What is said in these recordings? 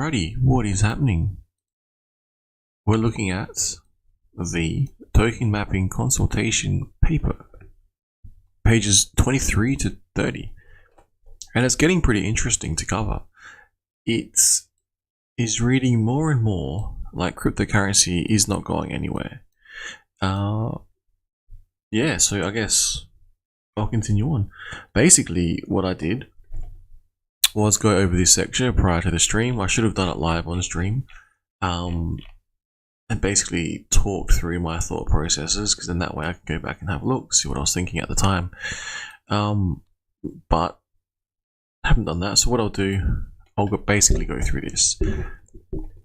Alrighty, what is happening? We're looking at the token mapping consultation paper, pages 23 to 30, and it's getting pretty interesting to cover. It is reading more and more like cryptocurrency is not going anywhere. Yeah, so I guess I'll continue on. Basically, what I did was go over this section prior to the stream. I should have done it live on stream, and basically talk through my thought processes, because then that way I can go back and have a look, see what I was thinking at the time. But I haven't done that, so what I'll do, I'll basically go through this.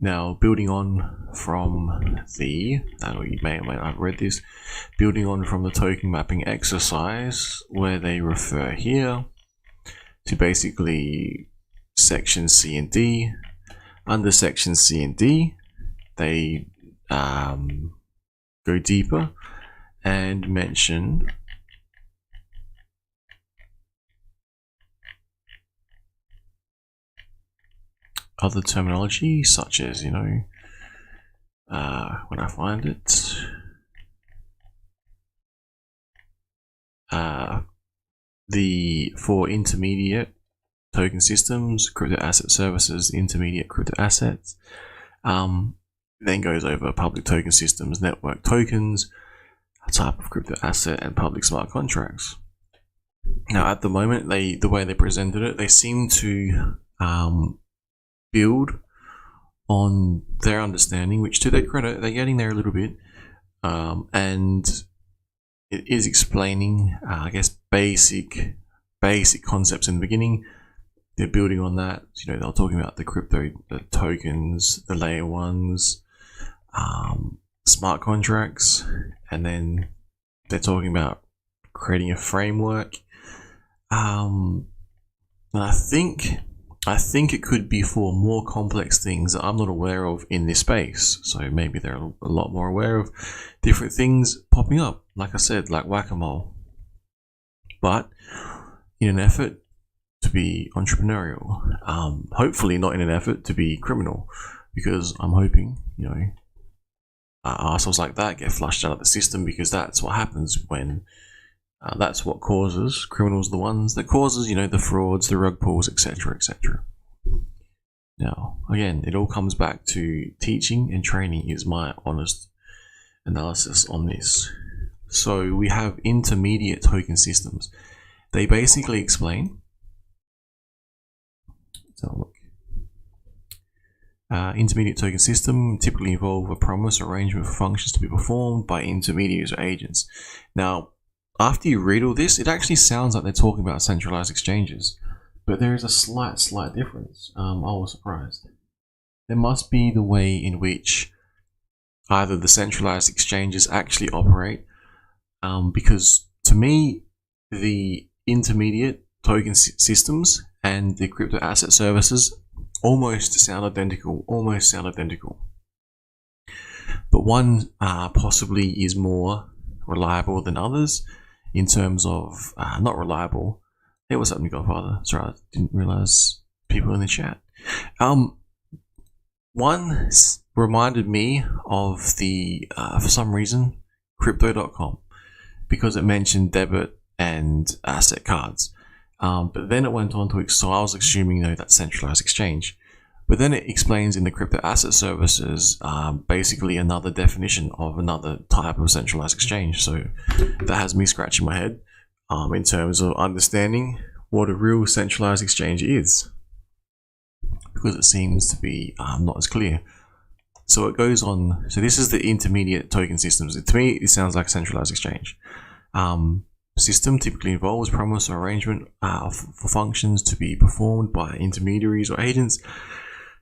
Now, building on from the, or you may or may not have read this, building on from the token mapping exercise, where they refer here to basically section C and D. Under section C and D, they go deeper and mention other terminology, such as, when I find it, for intermediate token systems, crypto asset services, intermediate crypto assets, then goes over public token systems, network tokens, a type of crypto asset, and public smart contracts. Now, at the moment, the way they presented it, they seem to build on their understanding, which, to their credit, they're getting there a little bit, and it is explaining, I guess, basic concepts in the beginning. They're building on that. They're talking about the tokens, the layer ones, smart contracts, and then they're talking about creating a framework. And I think it could be for more complex things that I'm not aware of in this space. So maybe they're a lot more aware of different things popping up, like I said, like whack-a-mole. But in an effort to be entrepreneurial, hopefully not in an effort to be criminal, because I'm hoping, assholes like that get flushed out of the system, because that's what happens when that's what causes criminals, the ones that causes, the frauds, the rug pulls, etc., etc. Now, again, it all comes back to teaching and training is my honest analysis on this. So we have intermediate token systems. They basically explain, intermediate token system typically involve a promise arrangement for functions to be performed by intermediaries or agents. Now, after you read all this, it actually sounds like they're talking about centralized exchanges, but there is a slight difference. I was surprised. There must be the way in which either the centralized exchanges actually operate, because to me, the intermediate token systems and the crypto asset services almost sound identical. But one possibly is more reliable than others in terms of, not reliable. Hey, what's up, Godfather? Sorry, I didn't realize people in the chat. One reminded me of the, for some reason, Crypto.com, because it mentioned debit and asset cards. But then it went on to, so I was assuming, that's centralized exchange. But then it explains in the crypto asset services, basically another definition of another type of centralized exchange. So that has me scratching my head in terms of understanding what a real centralized exchange is, because it seems to be not as clear. So it goes on. So this is the intermediate token systems. To me, it sounds like a centralized exchange. System typically involves promise or arrangement for functions to be performed by intermediaries or agents.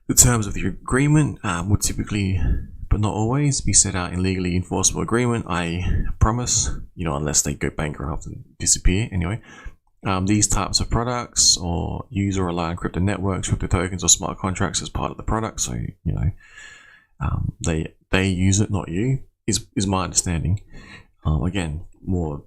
The terms of the agreement would typically, but not always, be set out in legally enforceable agreement. I promise, unless they go bankrupt and disappear. Anyway, these types of products or use or rely on crypto networks, crypto tokens, or smart contracts as part of the product. So they use it, not you, is my understanding. Again, more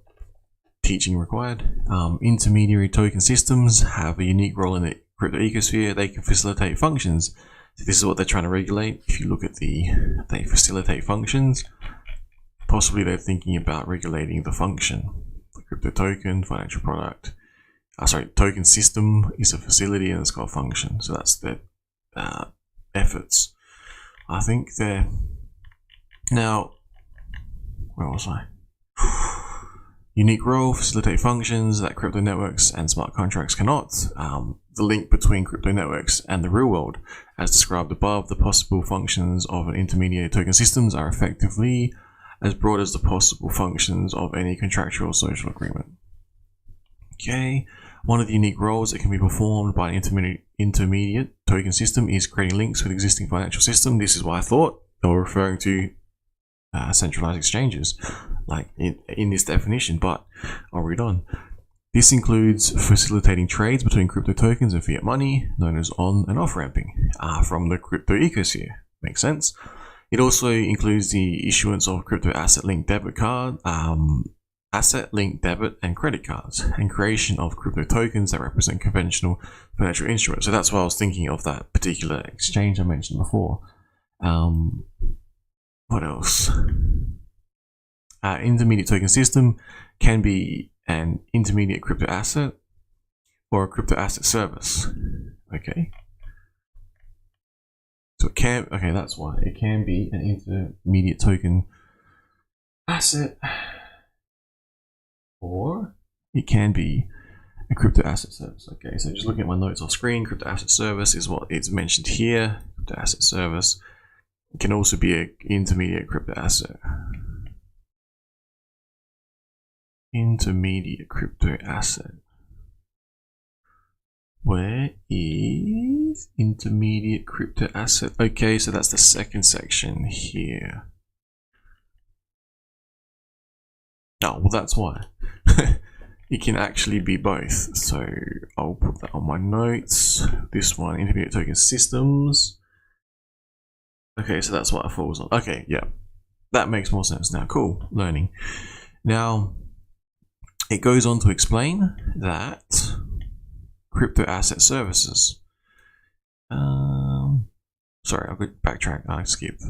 teaching required. Intermediary token systems have a unique role in the crypto ecosphere. They can facilitate functions So this is what they're trying to regulate. If you look at they facilitate functions, possibly they're thinking about regulating the function. The crypto token, financial product. Token system is a facility and it's got a function. So that's their efforts. I think they're now. Where was I? Unique role, facilitate functions that crypto networks and smart contracts cannot. The link between crypto networks and the real world, as described above, the possible functions of an intermediate token systems are effectively as broad as the possible functions of any contractual social agreement. Okay, one of the unique roles that can be performed by an intermediate token system is creating links with existing financial system. This is what I thought they were referring to centralized exchanges, like in this definition, but I'll read on. This includes facilitating trades between crypto tokens and fiat money, known as on and off ramping, from the crypto ecosphere. Makes sense. It also includes the issuance of crypto asset-linked debit card, asset-linked debit and credit cards, and creation of crypto tokens that represent conventional financial instruments. So that's why I was thinking of that particular exchange I mentioned before. What else? Intermediate token system can be an intermediate crypto asset or a crypto asset service. Okay. So it can, okay, that's why. It can be an intermediate token asset or it can be a crypto asset service. Okay, so just looking at my notes off screen, crypto asset service is what it's mentioned here. Crypto asset service. It can also be an intermediate crypto asset. Intermediate crypto asset. Where is intermediate crypto asset? Okay, so that's the second section here. Oh, well, that's why. It can actually be both. So I'll put that on my notes. This one, intermediate token systems. Okay, so that's what I thought was on. Okay, yeah, that makes more sense now. Cool, learning. Now, it goes on to explain that crypto asset services. Sorry, I'll go backtrack. I skipped.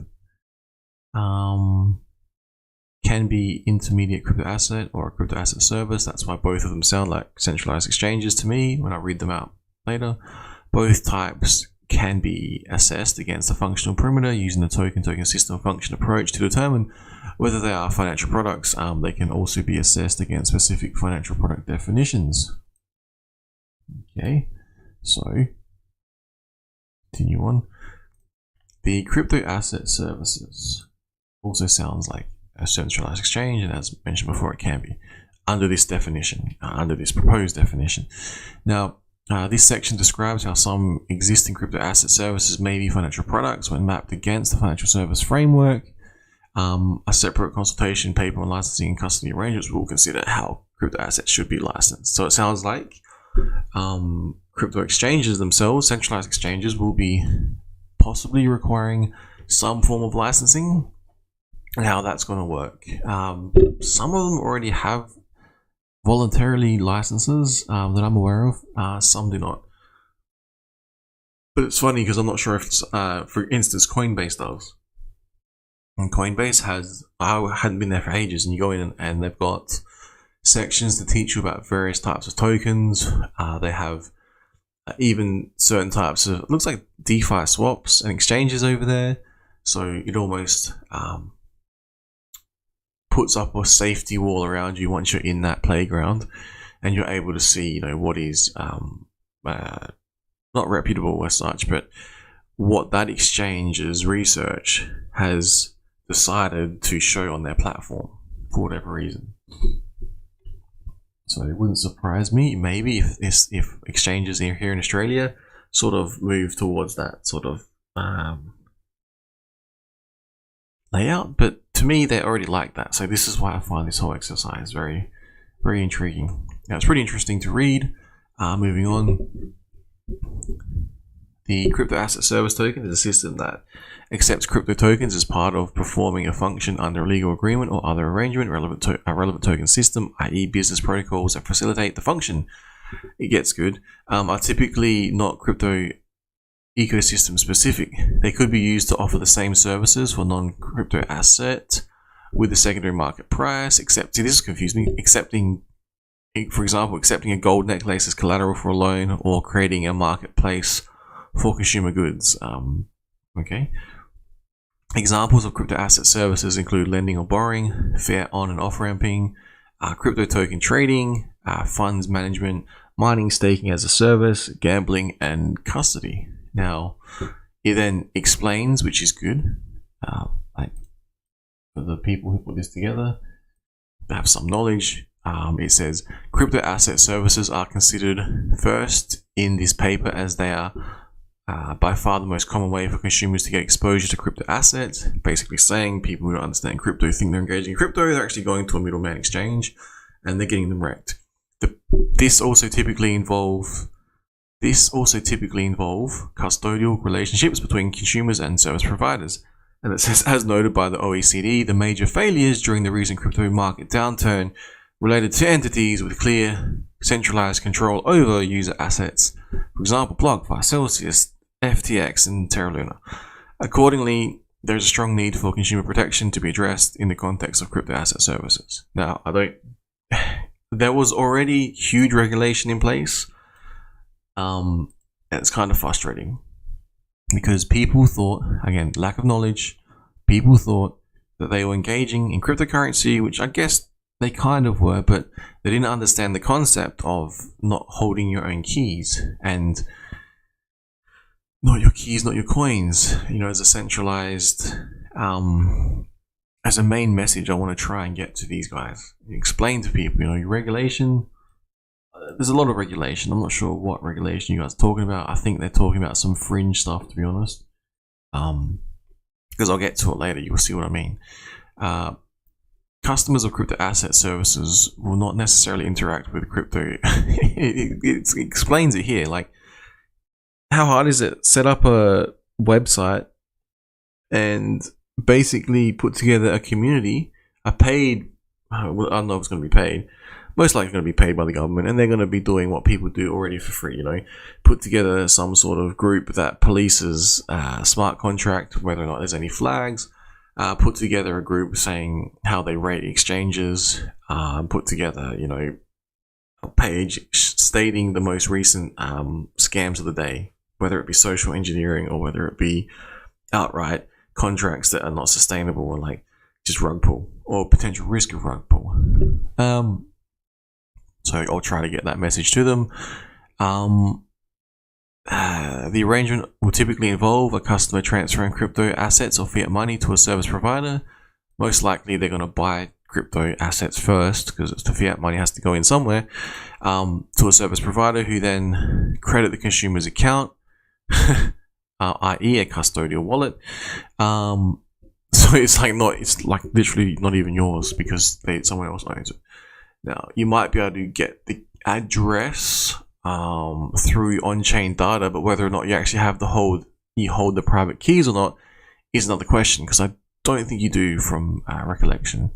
Can be intermediate crypto asset or a crypto asset service. That's why both of them sound like centralized exchanges to me when I read them out later. Both types can be assessed against a functional perimeter using the token system function approach to determine whether they are financial products. They can also be assessed against specific financial product definitions. Okay, so continue on. The crypto asset services also sounds like a centralized exchange, and as mentioned before, it can be under this definition, under this proposed definition. Now, this section describes how some existing crypto asset services may be financial products when mapped against the financial service framework. A separate consultation paper on licensing and custody arrangements will consider how crypto assets should be licensed. So it sounds like crypto exchanges themselves, centralized exchanges, will be possibly requiring some form of licensing, and how that's going to work. Some of them already have voluntarily licenses that I'm aware of. Some do not. But it's funny because I'm not sure if it's, for instance, Coinbase does. And Coinbase has, I hadn't been there for ages, and you go in and they've got sections to teach you about various types of tokens. They have even certain types of, it looks like DeFi swaps and exchanges over there. So it almost puts up a safety wall around you once you're in that playground, and you're able to see, what is not reputable as such, but what that exchange's research has decided to show on their platform for whatever reason. So it wouldn't surprise me, maybe, if exchanges here in Australia sort of move towards that sort of layout, but to me they're already like that. So this is why I find this whole exercise very, very intriguing. Now it's pretty interesting to read. Moving on, the crypto asset service token is a system that accepts crypto tokens as part of performing a function under a legal agreement or other arrangement relevant to a relevant token system, i.e. business protocols that facilitate the function. It gets good. Are typically not crypto ecosystem specific. They could be used to offer the same services for non-crypto asset with the secondary market price, except, see, this confused me, for example, accepting a gold necklace as collateral for a loan, or creating a marketplace for consumer goods. Okay. Examples of crypto asset services include lending or borrowing, fiat on and off ramping, crypto token trading, funds management, mining, staking as a service, gambling, and custody. Now, it then explains, which is good, like for the people who put this together, they have some knowledge. It says crypto asset services are considered first in this paper as they are by far the most common way for consumers to get exposure to crypto assets. Basically saying people who don't understand crypto think they're engaging in crypto, they're actually going to a middleman exchange and they're getting them wrecked. This also typically involve custodial relationships between consumers and service providers. And it says, as noted by the OECD, the major failures during the recent crypto market downturn related to entities with clear centralized control over user assets. For example, BlockFi, Celsius, FTX, and Terra Luna. Accordingly, there's a strong need for consumer protection to be addressed in the context of crypto asset services. Now, there was already huge regulation in place. It's kind of frustrating because people thought, again, lack of knowledge, people thought that they were engaging in cryptocurrency, which I guess they kind of were, but they didn't understand the concept of not holding your own keys and not your keys, not your coins, as a centralized, as a main message I want to try and get to these guys. Explain to people, your regulation, there's a lot of regulation. I'm not sure what regulation you guys are talking about. I think they're talking about some fringe stuff, to be honest. Because I'll get to it later, you'll see what I mean. Customers of crypto asset services will not necessarily interact with crypto. It explains it here. Like, how hard is it? Set up a website and basically put together a community, a paid, I don't know if it's going to be paid, most likely going to be paid by the government, and they're going to be doing what people do already for free, put together some sort of group that polices smart contract, whether or not there's any flags, put together a group saying how they rate exchanges, put together, a page stating the most recent scams of the day, whether it be social engineering or whether it be outright contracts that are not sustainable or like just rug pull or potential risk of rug pull. So I'll try to get that message to them. The arrangement will typically involve a customer transferring crypto assets or fiat money to a service provider. Most likely they're going to buy crypto assets first because the fiat money has to go in somewhere, to a service provider who then credit the consumer's account, i.e. a custodial wallet. So it's like literally not even yours because someone else owns it. Now, you might be able to get the address through on-chain data, but whether or not you actually hold the private keys or not is another question, because I don't think you do from recollection.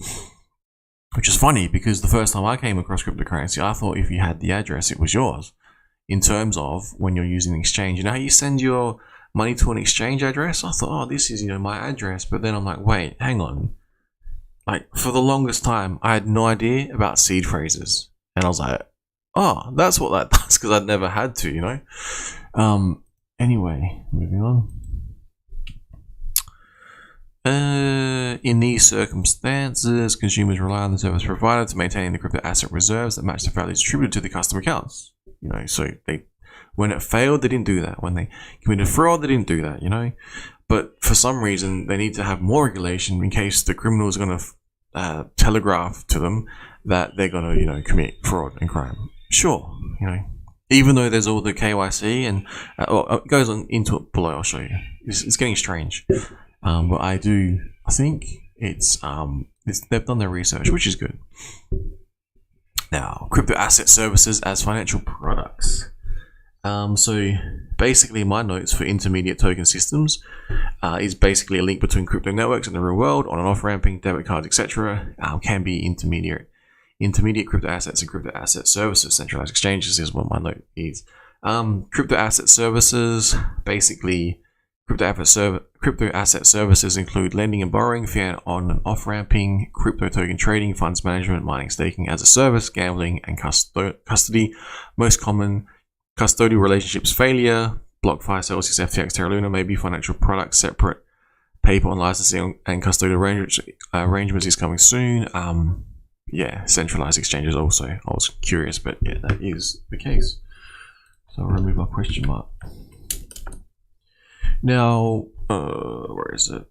Which is funny, because the first time I came across cryptocurrency, I thought if you had the address, it was yours. In terms of when you're using an exchange, how you send your money to an exchange address? I thought, this is my address, but then I'm like, wait, hang on. Like, for the longest time, I had no idea about seed phrases. And I was like, that's what that does, because I'd never had to, Anyway, moving on. In these circumstances, consumers rely on the service provider to maintain the crypto asset reserves that match the values attributed to the customer accounts. So when it failed, they didn't do that. When they committed fraud, they didn't do that, But for some reason, they need to have more regulation in case the criminal is going to telegraph to them that they're going to, commit fraud and crime. Sure, even though there's all the KYC and it goes on into it below. I'll show you. It's getting strange, but I think they've done their research, which is good. Now, crypto asset services as financial products. So basically my notes for intermediate token systems is basically a link between crypto networks and the real world, on and off ramping, debit cards, etc. Can be intermediate crypto assets and crypto asset services. Centralized exchanges is what my note is. Crypto asset services, basically, crypto asset services include lending and borrowing, fiat on and off ramping, crypto token trading, funds management, mining, staking as a service, gambling, and custody. Most common custodial relationships failure, BlockFi, Celsius, FTX, Terra Luna, maybe financial products, separate paper on licensing and custodial arrangements is coming soon. Yeah, centralized exchanges also. I was curious, but yeah, that is the case. So I'll remove my question mark. Now, where is it?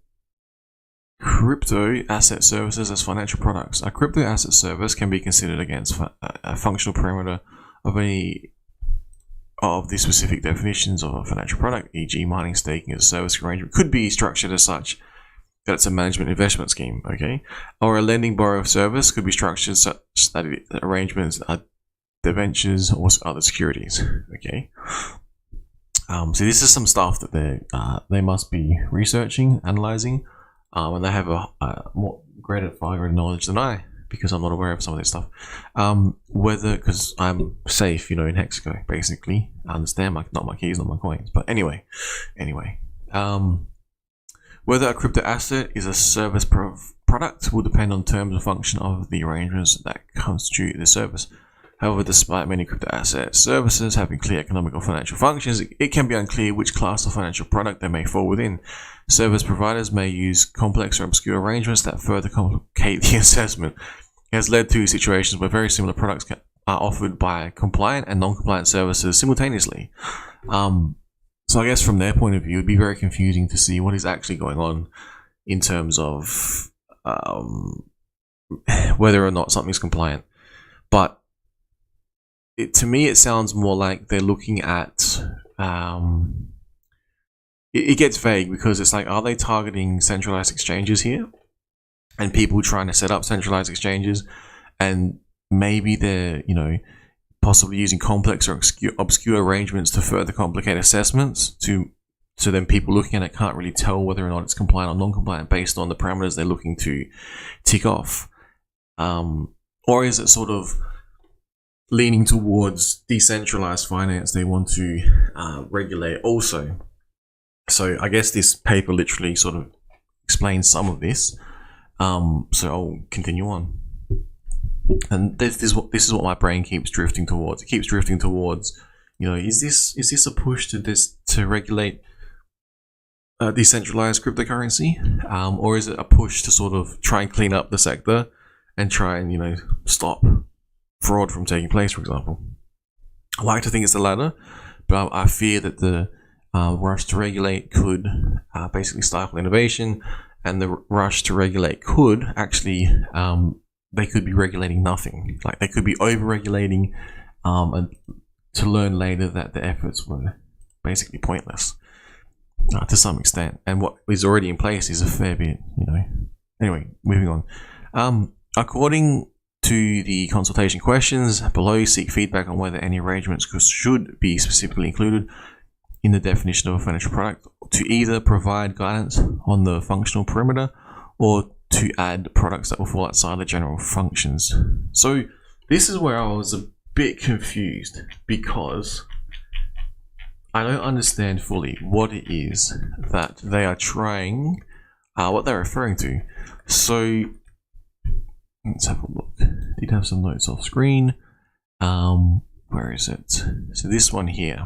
Crypto asset services as financial products. A crypto asset service can be considered against a functional parameter of any of the specific definitions of a financial product, e.g. mining, staking as a service arrangement, could be structured as such that it's a management investment scheme, okay? Or a lending borrow service could be structured such that arrangements are debentures or other securities, okay? So this is some stuff that they must be researching, analyzing, and they have a more greater knowledge than I, because I'm not aware of some of this stuff. Because I'm safe, in Hexago, basically. I understand, not my keys, not my coins. But anyway. Whether a crypto asset is a service product will depend on terms and function of the arrangements that constitute the service. However, despite many crypto asset services having clear economic or financial functions, it can be unclear which class of financial product they may fall within. Service providers may use complex or obscure arrangements that further complicate the assessment. It has led to situations where very similar products are offered by compliant and non-compliant services simultaneously. So I guess from their point of view, it would be very confusing to see what is actually going on in terms of whether or not something's compliant. But to me, it sounds more like they're looking at... it gets vague because it's like, are they targeting centralized exchanges here? And people trying to set up centralized exchanges, and maybe they're, possibly using complex or obscure arrangements to further complicate assessments. So then people looking at it can't really tell whether or not it's compliant or non-compliant based on the parameters they're looking to tick off. Or is it sort of leaning towards decentralized finance they want to regulate also? So I guess this paper literally sort of explains some of this. So I'll continue on. And this is what my brain keeps drifting towards. It keeps drifting towards, is this a push to regulate decentralized cryptocurrency, or is it a push to sort of try and clean up the sector and try and stop fraud from taking place, for example? I like to think it's the latter, but I fear that the rush to regulate could basically stifle innovation, and the rush to regulate could actually they could be regulating nothing. Like they could be over-regulating and to learn later that the efforts were basically pointless to some extent. And what is already in place is a fair bit, Anyway, moving on. According to the consultation questions below, seek feedback on whether any arrangements should be specifically included in the definition of a financial product to either provide guidance on the functional perimeter or to add products that will fall outside the general functions. So this is where I was a bit confused because I don't understand fully what it is that they are trying, what they're referring to. So let's have a look. I did have some notes off screen. Where is it? So this one here.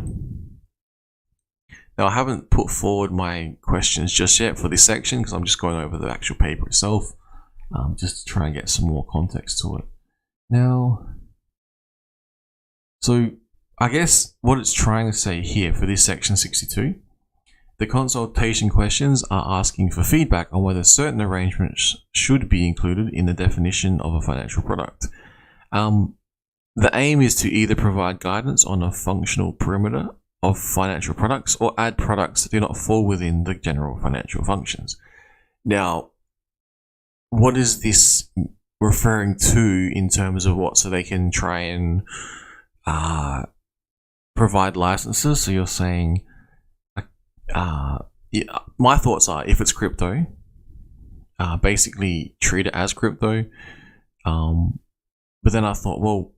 Now, I haven't put forward my questions just yet for this section because I'm just going over the actual paper itself, just to try and get some more context to it. Now, so I guess what it's trying to say here for this section 62, the consultation questions are asking for feedback on whether certain arrangements should be included in the definition of a financial product. The aim is to either provide guidance on a functional perimeter of financial products or add products that do not fall within the general financial functions. Now, what is this referring to in terms of what? So they can try and provide licenses. So you're saying, yeah, my thoughts are, if it's crypto, basically treat it as crypto. But then I thought, well,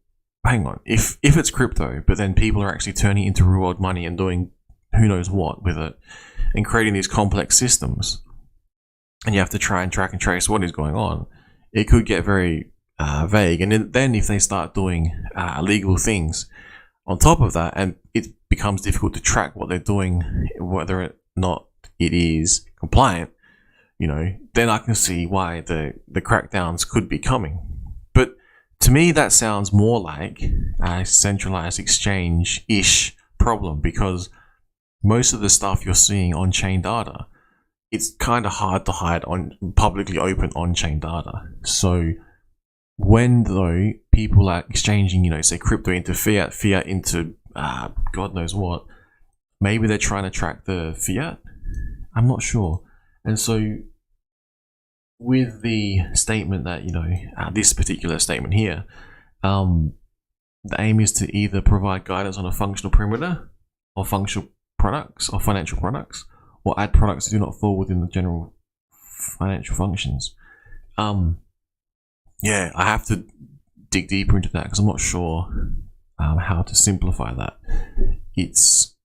hang on, if it's crypto, but then people are actually turning it into real world money and doing who knows what with it and creating these complex systems, and you have to try and track and trace what is going on, it could get very vague. And then if they start doing illegal things on top of that, and it becomes difficult to track what they're doing, whether or not it is compliant, then I can see why the crackdowns could be coming. But to me, that sounds more like a centralized exchange-ish problem, because most of the stuff you're seeing on-chain data, it's kind of hard to hide on publicly open on-chain data. So when though people are exchanging, say crypto into fiat, fiat into God knows what, maybe they're trying to track the fiat. I'm not sure. And so with the statement that, this particular statement here, the aim is to either provide guidance on a functional perimeter or functional products or financial products, or add products that do not fall within the general financial functions. Yeah, I have to dig deeper into that because I'm not sure how to simplify that. It's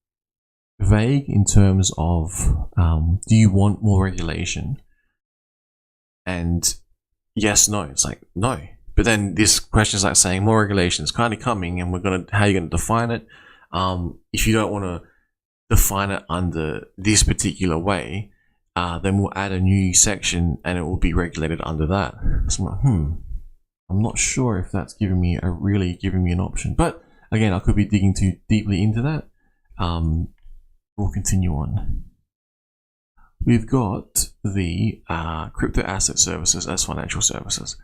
vague in terms of do you want more regulation? And yes, no. It's like no. But then this question is like saying more regulation is kind of coming, and how are you gonna define it? If you don't want to define it under this particular way, then we'll add a new section and it will be regulated under that. So I'm like, I'm not sure if that's giving me an option. But again, I could be digging too deeply into that. We'll continue on. We've got the crypto asset services as financial services.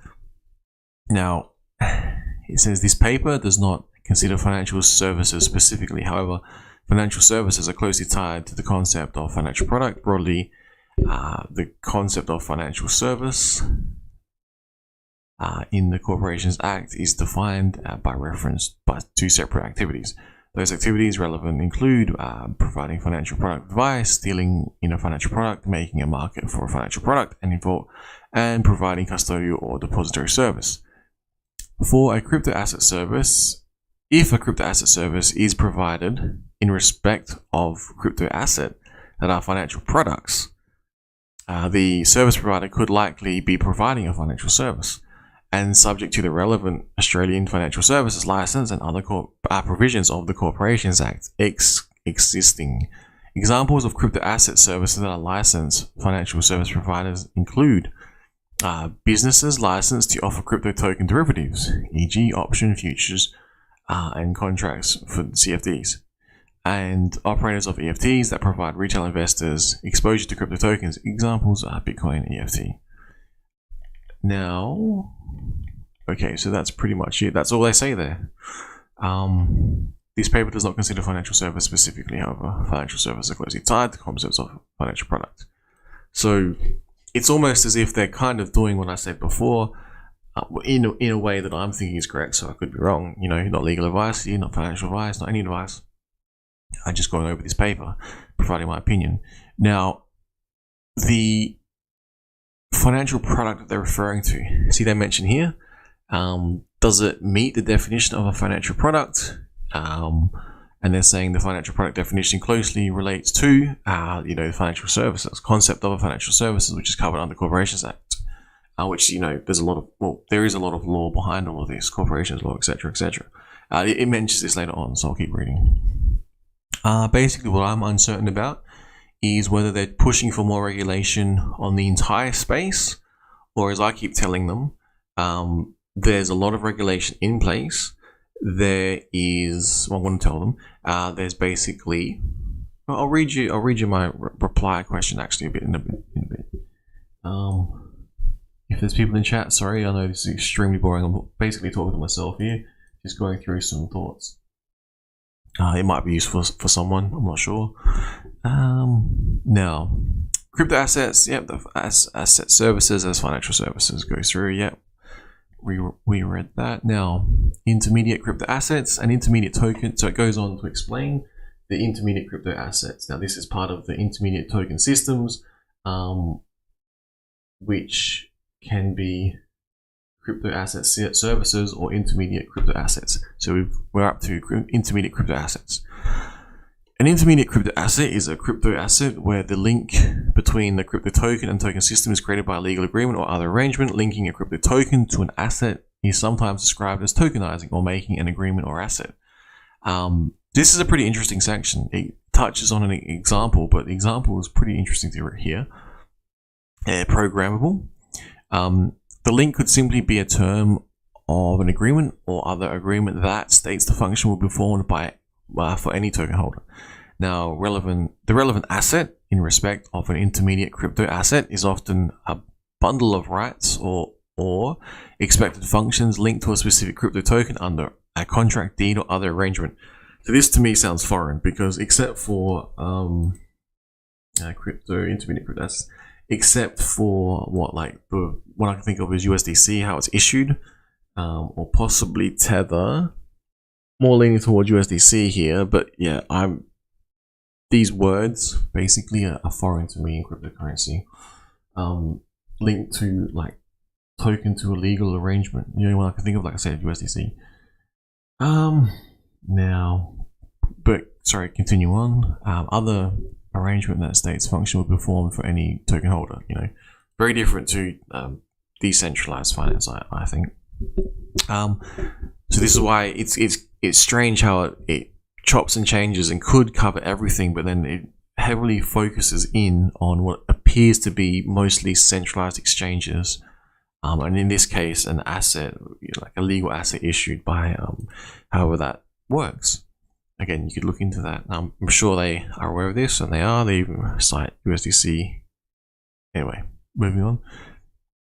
Now, it says this paper does not consider financial services specifically. However, financial services are closely tied to the concept of financial product. Broadly, the concept of financial service in the Corporations Act is defined by reference by two separate activities. Those activities relevant include providing financial product advice, dealing in a financial product, making a market for a financial product, and providing custodial or depository service. For a crypto asset service, if a crypto asset service is provided in respect of crypto asset that are financial products, the service provider could likely be providing a financial service, and subject to the relevant Australian Financial Services License and other provisions of the Corporations Act existing. Examples of crypto asset services that are licensed financial service providers include businesses licensed to offer crypto token derivatives, e.g. option futures and contracts for CFDs, and operators of EFTs that provide retail investors exposure to crypto tokens. Examples are Bitcoin EFT. Now, okay, so that's pretty much it. That's all they say there. This paper does not consider financial service specifically. However, financial services are closely tied to concepts of financial product. So it's almost as if they're kind of doing what I said before in a way that I'm thinking is correct, so I could be wrong. Not legal advice, not financial advice, not any advice. I'm just going over this paper, providing my opinion. Now, the financial product that they're referring to, see they mention here, does it meet the definition of a financial product? And they're saying the financial product definition closely relates to the financial services concept of a financial services, which is covered under the Corporations Act, which there is a lot of law behind all of this, corporations law, etc., etc. It mentions this later on, so I'll keep reading. Basically, what I'm uncertain about is whether they're pushing for more regulation on the entire space, or as I keep telling them, there's a lot of regulation in place. I'm going to tell them, there's basically, I'll read you my reply question actually in a bit. If there's people in chat, sorry, I know this is extremely boring. I'm basically talking to myself here, just going through some thoughts. It might be useful for someone, I'm not sure. Now, crypto assets, the asset services as financial services goes through, we read that. Now, intermediate crypto assets and intermediate token, so it goes on to explain the intermediate crypto assets. Now, this is part of the intermediate token systems, which can be crypto asset services or intermediate crypto assets. So we're up to intermediate crypto assets. An intermediate crypto asset is a crypto asset where the link between the crypto token and token system is created by a legal agreement or other arrangement. Linking a crypto token to an asset is sometimes described as tokenizing or making an agreement or asset. This is a pretty interesting section. It touches on an example, but the example is pretty interesting to hear. Programmable. The link could simply be a term of an agreement or other agreement that states the function will be performed by for any token holder. Now, the relevant asset in respect of an intermediate crypto asset is often a bundle of rights or expected functions linked to a specific crypto token under a contract, deed, or other arrangement. So this to me sounds foreign because except for intermediate crypto assets, except for what I can think of is USDC, how it's issued, or possibly Tether. More leaning towards USDC here, but yeah, these words basically are foreign to me in cryptocurrency. Linked to like token to a legal arrangement. The only one I can think of, like I said, USDC. Continue on. Other arrangement that states function will be performed for any token holder. Very different to decentralized finance, I think. So this is why it's strange how it chops and changes and could cover everything, but then it heavily focuses in on what appears to be mostly centralized exchanges, and in this case, an asset, like a legal asset issued by however that works. Again, you could look into that. I'm sure they are aware of this, and they are. They even cite USDC. Anyway, moving on.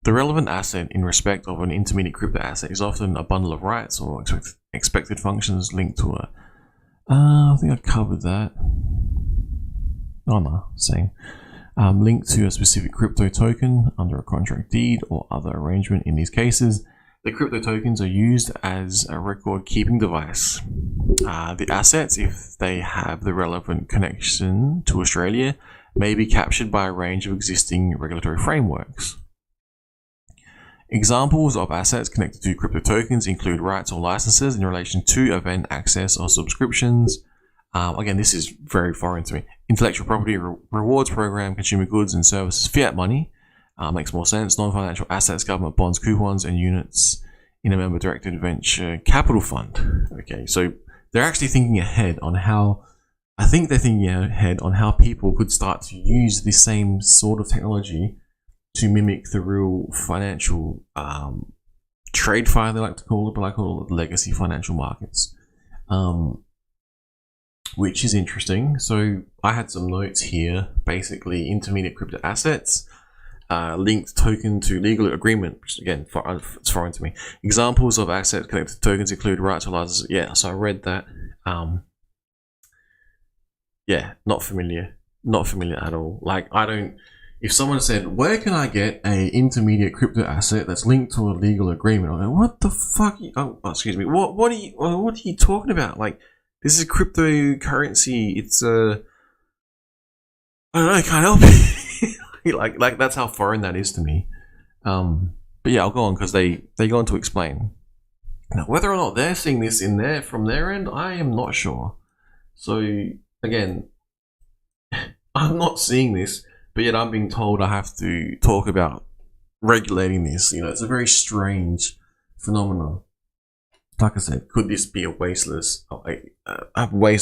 The relevant asset in respect of an intermediate crypto asset is often a bundle of rights or expected functions linked to a... I think I covered that. Oh no, same. Linked to a specific crypto token under a contract, deed, or other arrangement. In these cases, the crypto tokens are used as a record-keeping device. The assets, if they have the relevant connection to Australia, may be captured by a range of existing regulatory frameworks. Examples of assets connected to crypto tokens include rights or licenses in relation to event access or subscriptions. Again, this is very foreign to me. Intellectual property, rewards program, consumer goods and services, fiat money. Makes more sense. Non-financial assets, government bonds, coupons, and units in a member-directed venture capital fund. Okay, so they're actually thinking ahead on how... I think they're thinking ahead on how people could start to use the same sort of technology to mimic the real financial trade fire, they like to call it, but I call it legacy financial markets, which is interesting. So I had some notes here, basically intermediate crypto assets, linked token to legal agreement, which again, it's foreign to me. Examples of assets connected to tokens include rights or licenses. Yeah, so I read that. Yeah, not familiar at all. Like, I don't... If someone said, where can I get a intermediate crypto asset that's linked to a legal agreement? I go, what the fuck? Excuse me. What are you talking about? Like, this is cryptocurrency. It's I don't know, I can't help it. like that's how foreign that is to me. But yeah, I'll go on because they go on to explain. Now, whether or not they're seeing this in there from their end, I am not sure. So again, I'm not seeing this. But yet I'm being told I have to talk about regulating this. It's a very strange phenomenon. Like I said, could this be a waste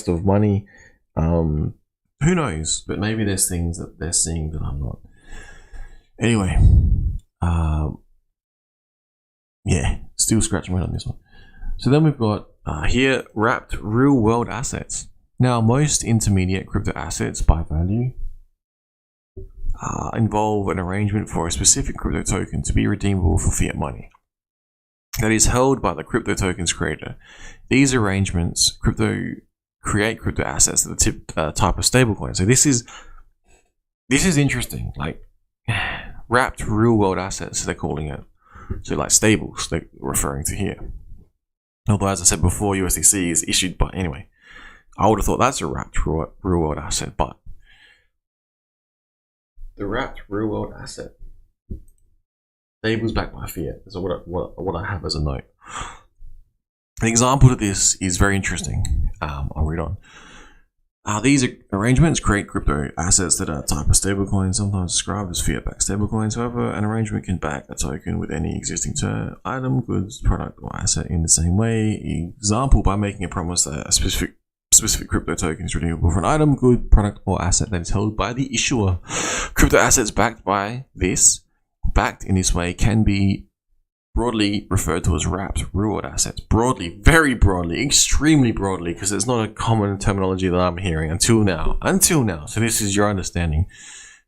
of money? Who knows? But maybe there's things that they're seeing that I'm not. Anyway, yeah, still scratching my head on this one. So then we've got here wrapped real-world assets. Now, most intermediate crypto assets by value involve an arrangement for a specific crypto token to be redeemable for fiat money that is held by the crypto token's creator. These arrangements create crypto assets that are type of stablecoin. So this is interesting. Like wrapped real world assets, they're calling it. So like stables, they're referring to here. Although, as I said before, USDC is issued by... Anyway, I would have thought that's a wrapped real world asset, but the wrapped real world asset. Stables backed by fiat. So what I have as a note. An example of this is very interesting. I'll read on. These arrangements create crypto assets that are a type of stablecoin, sometimes described as fiat-backed stablecoins. However, an arrangement can back a token with any existing item, goods, product, or asset in the same way. Example, by making a promise that a specific crypto token is redeemable for an item, good, product, or asset that is held by the issuer. Crypto assets backed in this way can be broadly referred to as wrapped reward assets. Broadly, very broadly, extremely broadly, because it's not a common terminology that I'm hearing until now. So this is your understanding.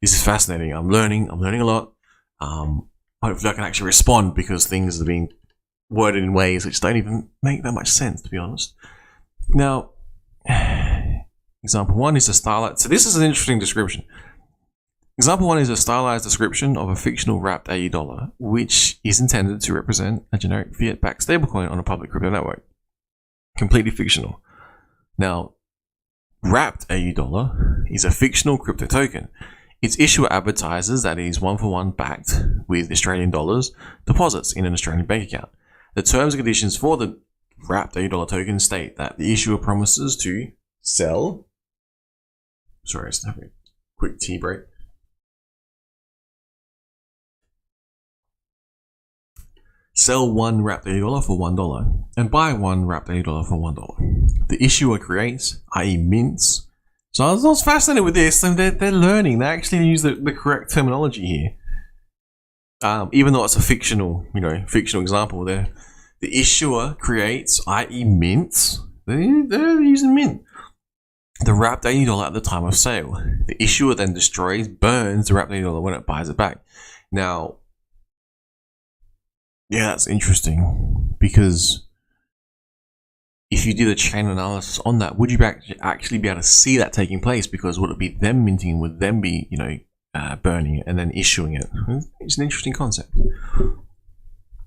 This is fascinating. I'm learning a lot. Hopefully I can actually respond, because things are being worded in ways which don't even make that much sense, to be honest. Now, example 1 is a stylized. So this is an interesting description. Example 1 is a stylized description of a fictional wrapped AU dollar, which is intended to represent a generic fiat-backed stablecoin on a public crypto network. Completely fictional. Now, wrapped AU dollar is a fictional crypto token. Its issuer advertises that it is one-for-one backed with Australian dollars deposits in an Australian bank account. The terms and conditions for the wrapped AU dollar token state that the issuer promises to sell. Sorry, let's have a quick tea break. Sell one wrapped AU dollar for $1 and buy one wrapped AU dollar for $1. The issuer creates, i.e. mints. So I was fascinated with this, and they're learning. They actually use the correct terminology here. Even though it's a fictional example there. The issuer creates, i.e. mints. They're using mint. The wrapped AU dollar at the time of sale. The issuer then burns the wrapped AU dollar when it buys it back. Now, yeah, that's interesting, because if you did a chain analysis on that, would you actually be able to see that taking place? Because would it be them minting? Would them be, burning it and then issuing it? It's an interesting concept.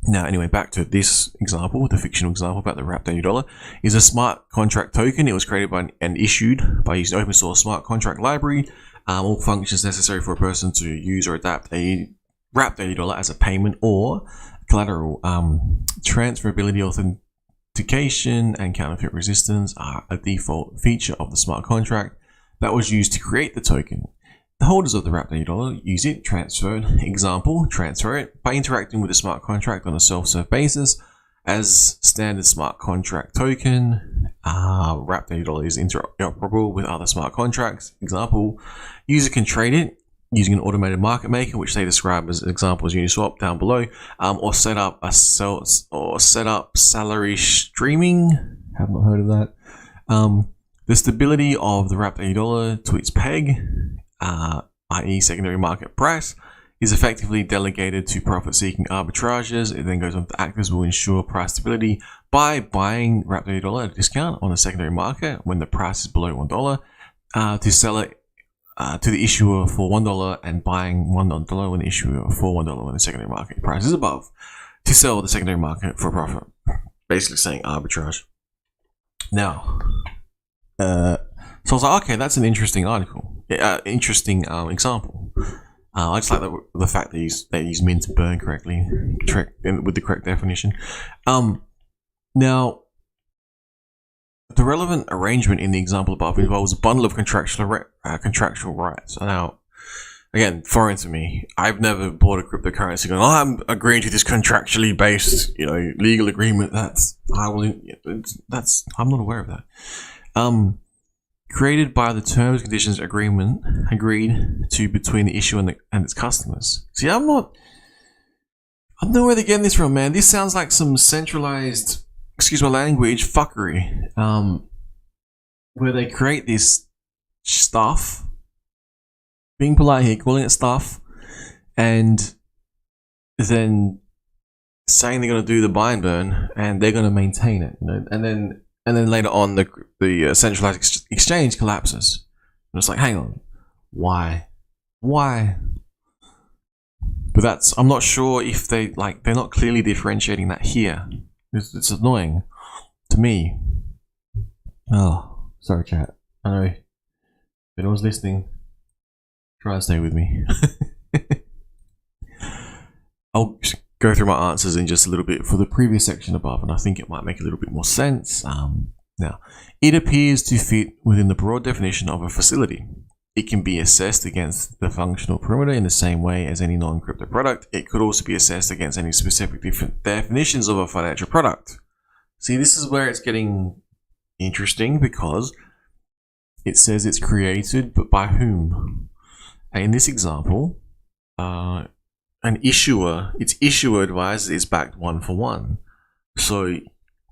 Now, anyway, back to this example, the fictional example about the wrapped AU dollar is a smart contract token. It was created by and issued by using open source smart contract library. All functions necessary for a person to use or adapt a wrapped AU dollar as a payment or collateral. Transferability, authentication, and counterfeit resistance are a default feature of the smart contract that was used to create the token. The holders of the wrapped AU dollar use it, transfer it by interacting with the smart contract on a self-serve basis. As standard smart contract token, wrapped AU dollar is interoperable with other smart contracts. Example, user can trade it using an automated market maker, which they describe as examples Uniswap down below, or set up salary streaming. Have not heard of that. The stability of the wrapped AU dollar to its peg, i.e. secondary market price, is effectively delegated to profit-seeking arbitrages. It then goes on to actors will ensure price stability by buying wrapped AU dollar at a discount on the secondary market when the price is below $1, to sell it to the issuer for $1 and buying $1 when the issuer for $1 when the secondary market price is above, to sell the secondary market for profit. Basically saying arbitrage. Now, so I was like, okay, that's an interesting article, interesting example. I just like the fact that they use mint to burn correctly, with the correct definition. Now, the relevant arrangement in the example above involves a bundle of contractual rights. Now, again, foreign to me. I've never bought a cryptocurrency going, I'm agreeing to this contractually based, legal agreement. I'm not aware of that. Created by the terms and conditions agreement agreed to between the issuer and its customers. See, I don't know where they're getting this from, man. This sounds like some centralized, excuse my language, fuckery, where they create this stuff, being polite here, calling it stuff, and then saying they're going to do the buy and burn, and they're going to maintain it, and then later on the centralized exchange collapses. And it's like, hang on, why? But I'm not sure if they're not clearly differentiating that here. It's annoying to me. Oh, sorry, chat. I know. If anyone's listening, try and stay with me. I'll go through my answers in just a little bit for the previous section above, and I think it might make a little bit more sense. Now, it appears to fit within the broad definition of a facility. It can be assessed against the functional perimeter in the same way as any non-crypto product. It could also be assessed against any specific different definitions of a financial product. See, this is where it's getting interesting, because it says it's created, but by whom? In this example, an issuer, its issuer advisor is backed 1-for-1. So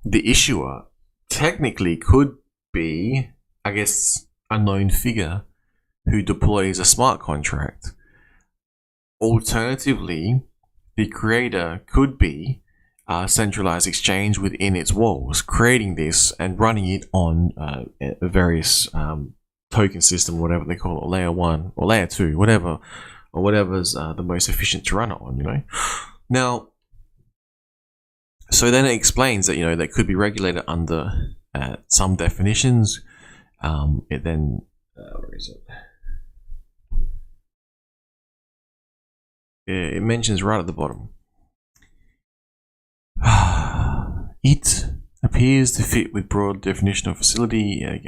the issuer technically could be, I guess, a known figure who deploys a smart contract. Alternatively, the creator could be a centralized exchange within its walls, creating this and running it on a various token system, whatever they call it, layer 1 or layer 2, whatever, or whatever's the most efficient to run it on, you know. Now, so then it explains that, you know, they could be regulated under some definitions. It then, where is it? It mentions right at the bottom. It appears to fit with broad definition of facility. I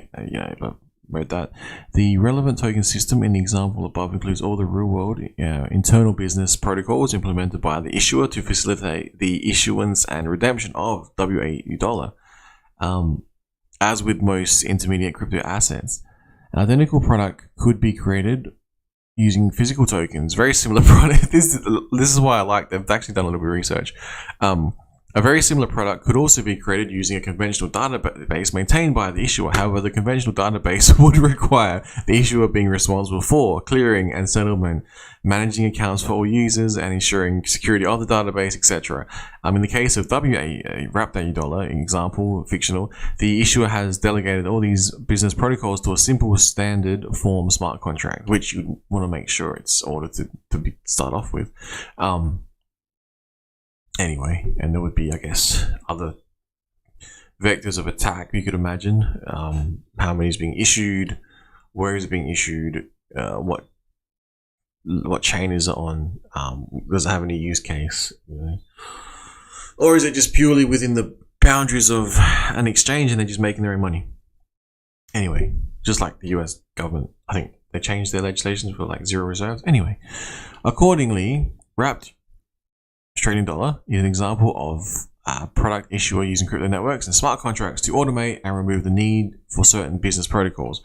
read that. The relevant token system in the example above includes all the real-world internal business protocols implemented by the issuer to facilitate the issuance and redemption of WAU dollar. As with most intermediate crypto assets, an identical product could be created using physical tokens. Very similar product. This is why I like them. I've actually done a little bit of research. A very similar product could also be created using a conventional database maintained by the issuer. However, the conventional database would require the issuer being responsible for clearing and settlement, managing accounts for all users, and ensuring security of the database, etc. In the case of wrapped AU dollar, example, fictional, the issuer has delegated all these business protocols to a simple standard form smart contract, which you want to make sure it's ordered to start off with. Anyway, and there would be, I guess, other vectors of attack you could imagine. How many is being issued, where is it being issued, what chain is it on, does it have any use case, you know? Or is it just purely within the boundaries of an exchange and they're just making their own money? Anyway, just like the US government, I think they changed their legislation for like zero reserves. Anyway, accordingly, wrapped Australian dollar is an example of a product issuer using crypto networks and smart contracts to automate and remove the need for certain business protocols.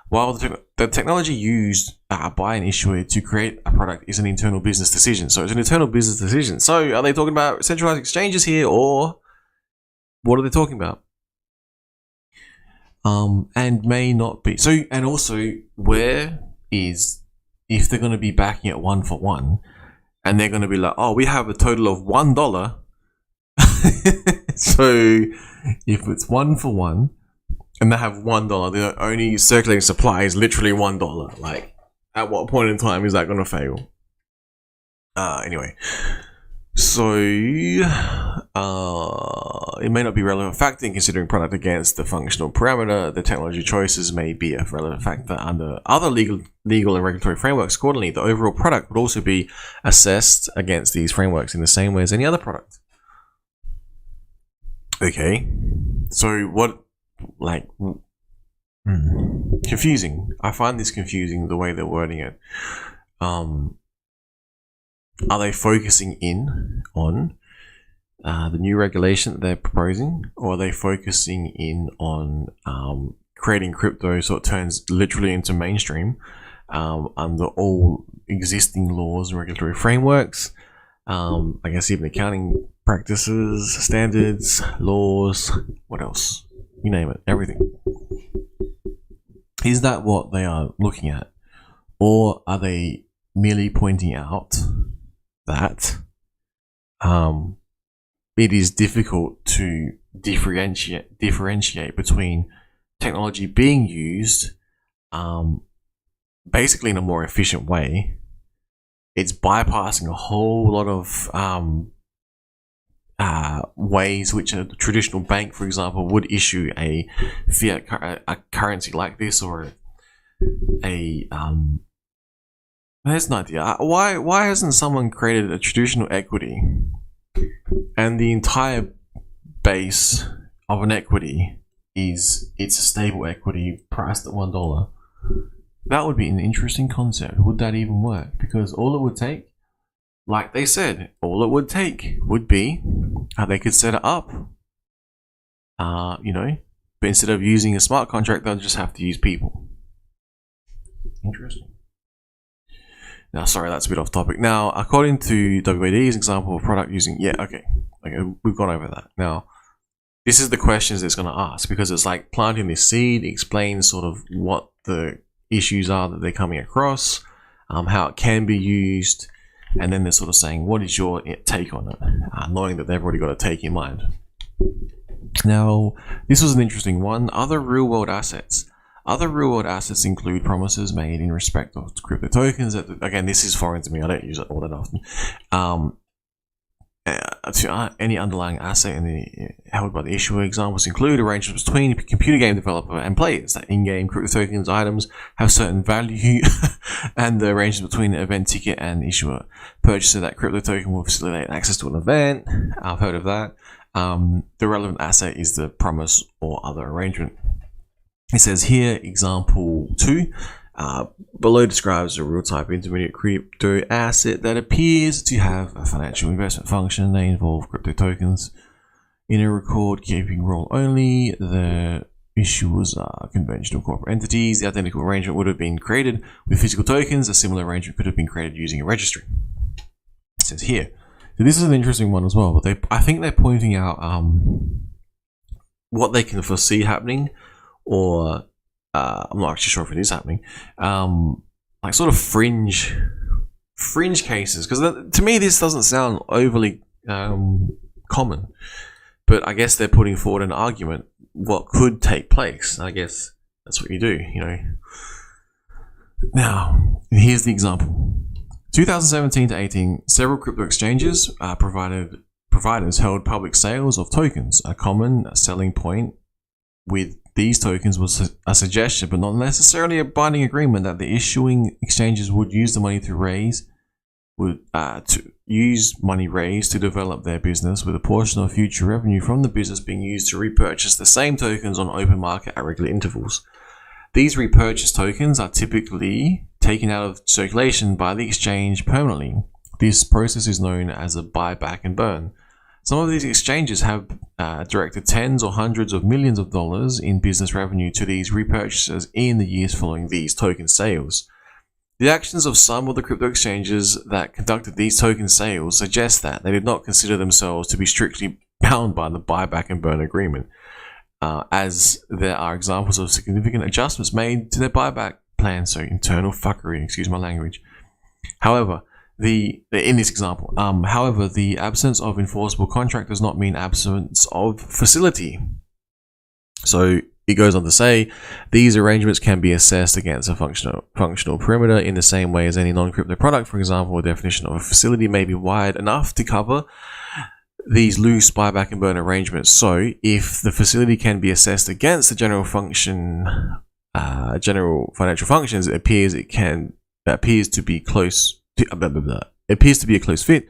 While the technology used by an issuer to create a product is an internal business decision. So it's an internal business decision. So are they talking about centralized exchanges here, or what are they talking about? And may not be. So, and also, where is, if they're going to be backing it 1-for-1, and they're going to be like, oh, we have a total of $1. So if it's 1-for-1 and they have $1, the only circulating supply is literally $1. Like, at what point in time is that going to fail? Anyway, so it may not be a relevant factor in considering product against the functional parameter. The technology choices may be a relevant factor under other legal and regulatory frameworks. Accordingly, the overall product would also be assessed against these frameworks in the same way as any other product. Okay, so what, like, confusing. I find this confusing, the way they're wording it. Are they focusing in on the new regulation that they're proposing, or are they focusing in on creating crypto so it turns literally into mainstream under all existing laws and regulatory frameworks? I guess even accounting practices, standards, laws, what else? You name it, everything. Is that what they are looking at? Or are they merely pointing out that it is difficult to differentiate between technology being used basically in a more efficient way? It's bypassing a whole lot of ways which a traditional bank, for example, would issue a fiat a currency like this, or a There's an idea. Why hasn't someone created a traditional equity and the entire base of an equity it's a stable equity priced at $1? That would be an interesting concept. Would that even work? Because all it would take, like they said, all it would take would be they could set it up, but instead of using a smart contract, they'll just have to use people. Interesting. Now, sorry, that's a bit off topic. Now, according to WAD's example of product using, okay, we've gone over that. Now, this is the questions it's going to ask, because it's like planting this seed, explains sort of what the issues are that they're coming across, how it can be used, and then they're sort of saying, what is your take on it, knowing that they've already got a take in mind. Now, this was an interesting one. Other real-world assets. Other real-world assets include promises made in respect of crypto tokens. Again, this is foreign to me. I don't use it all that often. To any underlying asset held by the issuer. Examples include arrangements between a computer game developer and players that in-game crypto tokens items have certain value, and the arrangement between the event ticket and issuer. Purchaser that crypto token will facilitate access to an event. I've heard of that. The relevant asset is the promise or other arrangement. It says here, example 2, below describes a real-type intermediate crypto asset that appears to have a financial investment function. They involve crypto tokens in a record-keeping role only. The issuers are conventional corporate entities. The identical arrangement would have been created with physical tokens. A similar arrangement could have been created using a registry. It says here. So this is an interesting one as well, but I think they're pointing out what they can foresee happening, or I'm not actually sure if it is happening, like sort of fringe cases, because to me this doesn't sound overly common, but I guess they're putting forward an argument what could take place. I guess that's what you do, Now, here's the example. 2017 to 18, several crypto exchanges providers held public sales of tokens. A common selling point with these tokens was a suggestion, but not necessarily a binding agreement, that the issuing exchanges would use the money to use money raised to develop their business, with a portion of future revenue from the business being used to repurchase the same tokens on open market at regular intervals. These repurchased tokens are typically taken out of circulation by the exchange permanently. This process is known as a buyback and burn. Some of these exchanges have directed tens or hundreds of millions of dollars in business revenue to these repurchases in the years following these token sales. The actions of some of the crypto exchanges that conducted these token sales suggest that they did not consider themselves to be strictly bound by the buyback and burn agreement, as there are examples of significant adjustments made to their buyback plan. So internal fuckery, excuse my language. However, in this example, the absence of enforceable contract does not mean absence of facility. So it goes on to say, these arrangements can be assessed against a functional perimeter in the same way as any non-crypto product. For example, a definition of a facility may be wide enough to cover these loose buyback and burn arrangements. So if the facility can be assessed against the general financial functions, it appears to be close. It appears to be a close fit.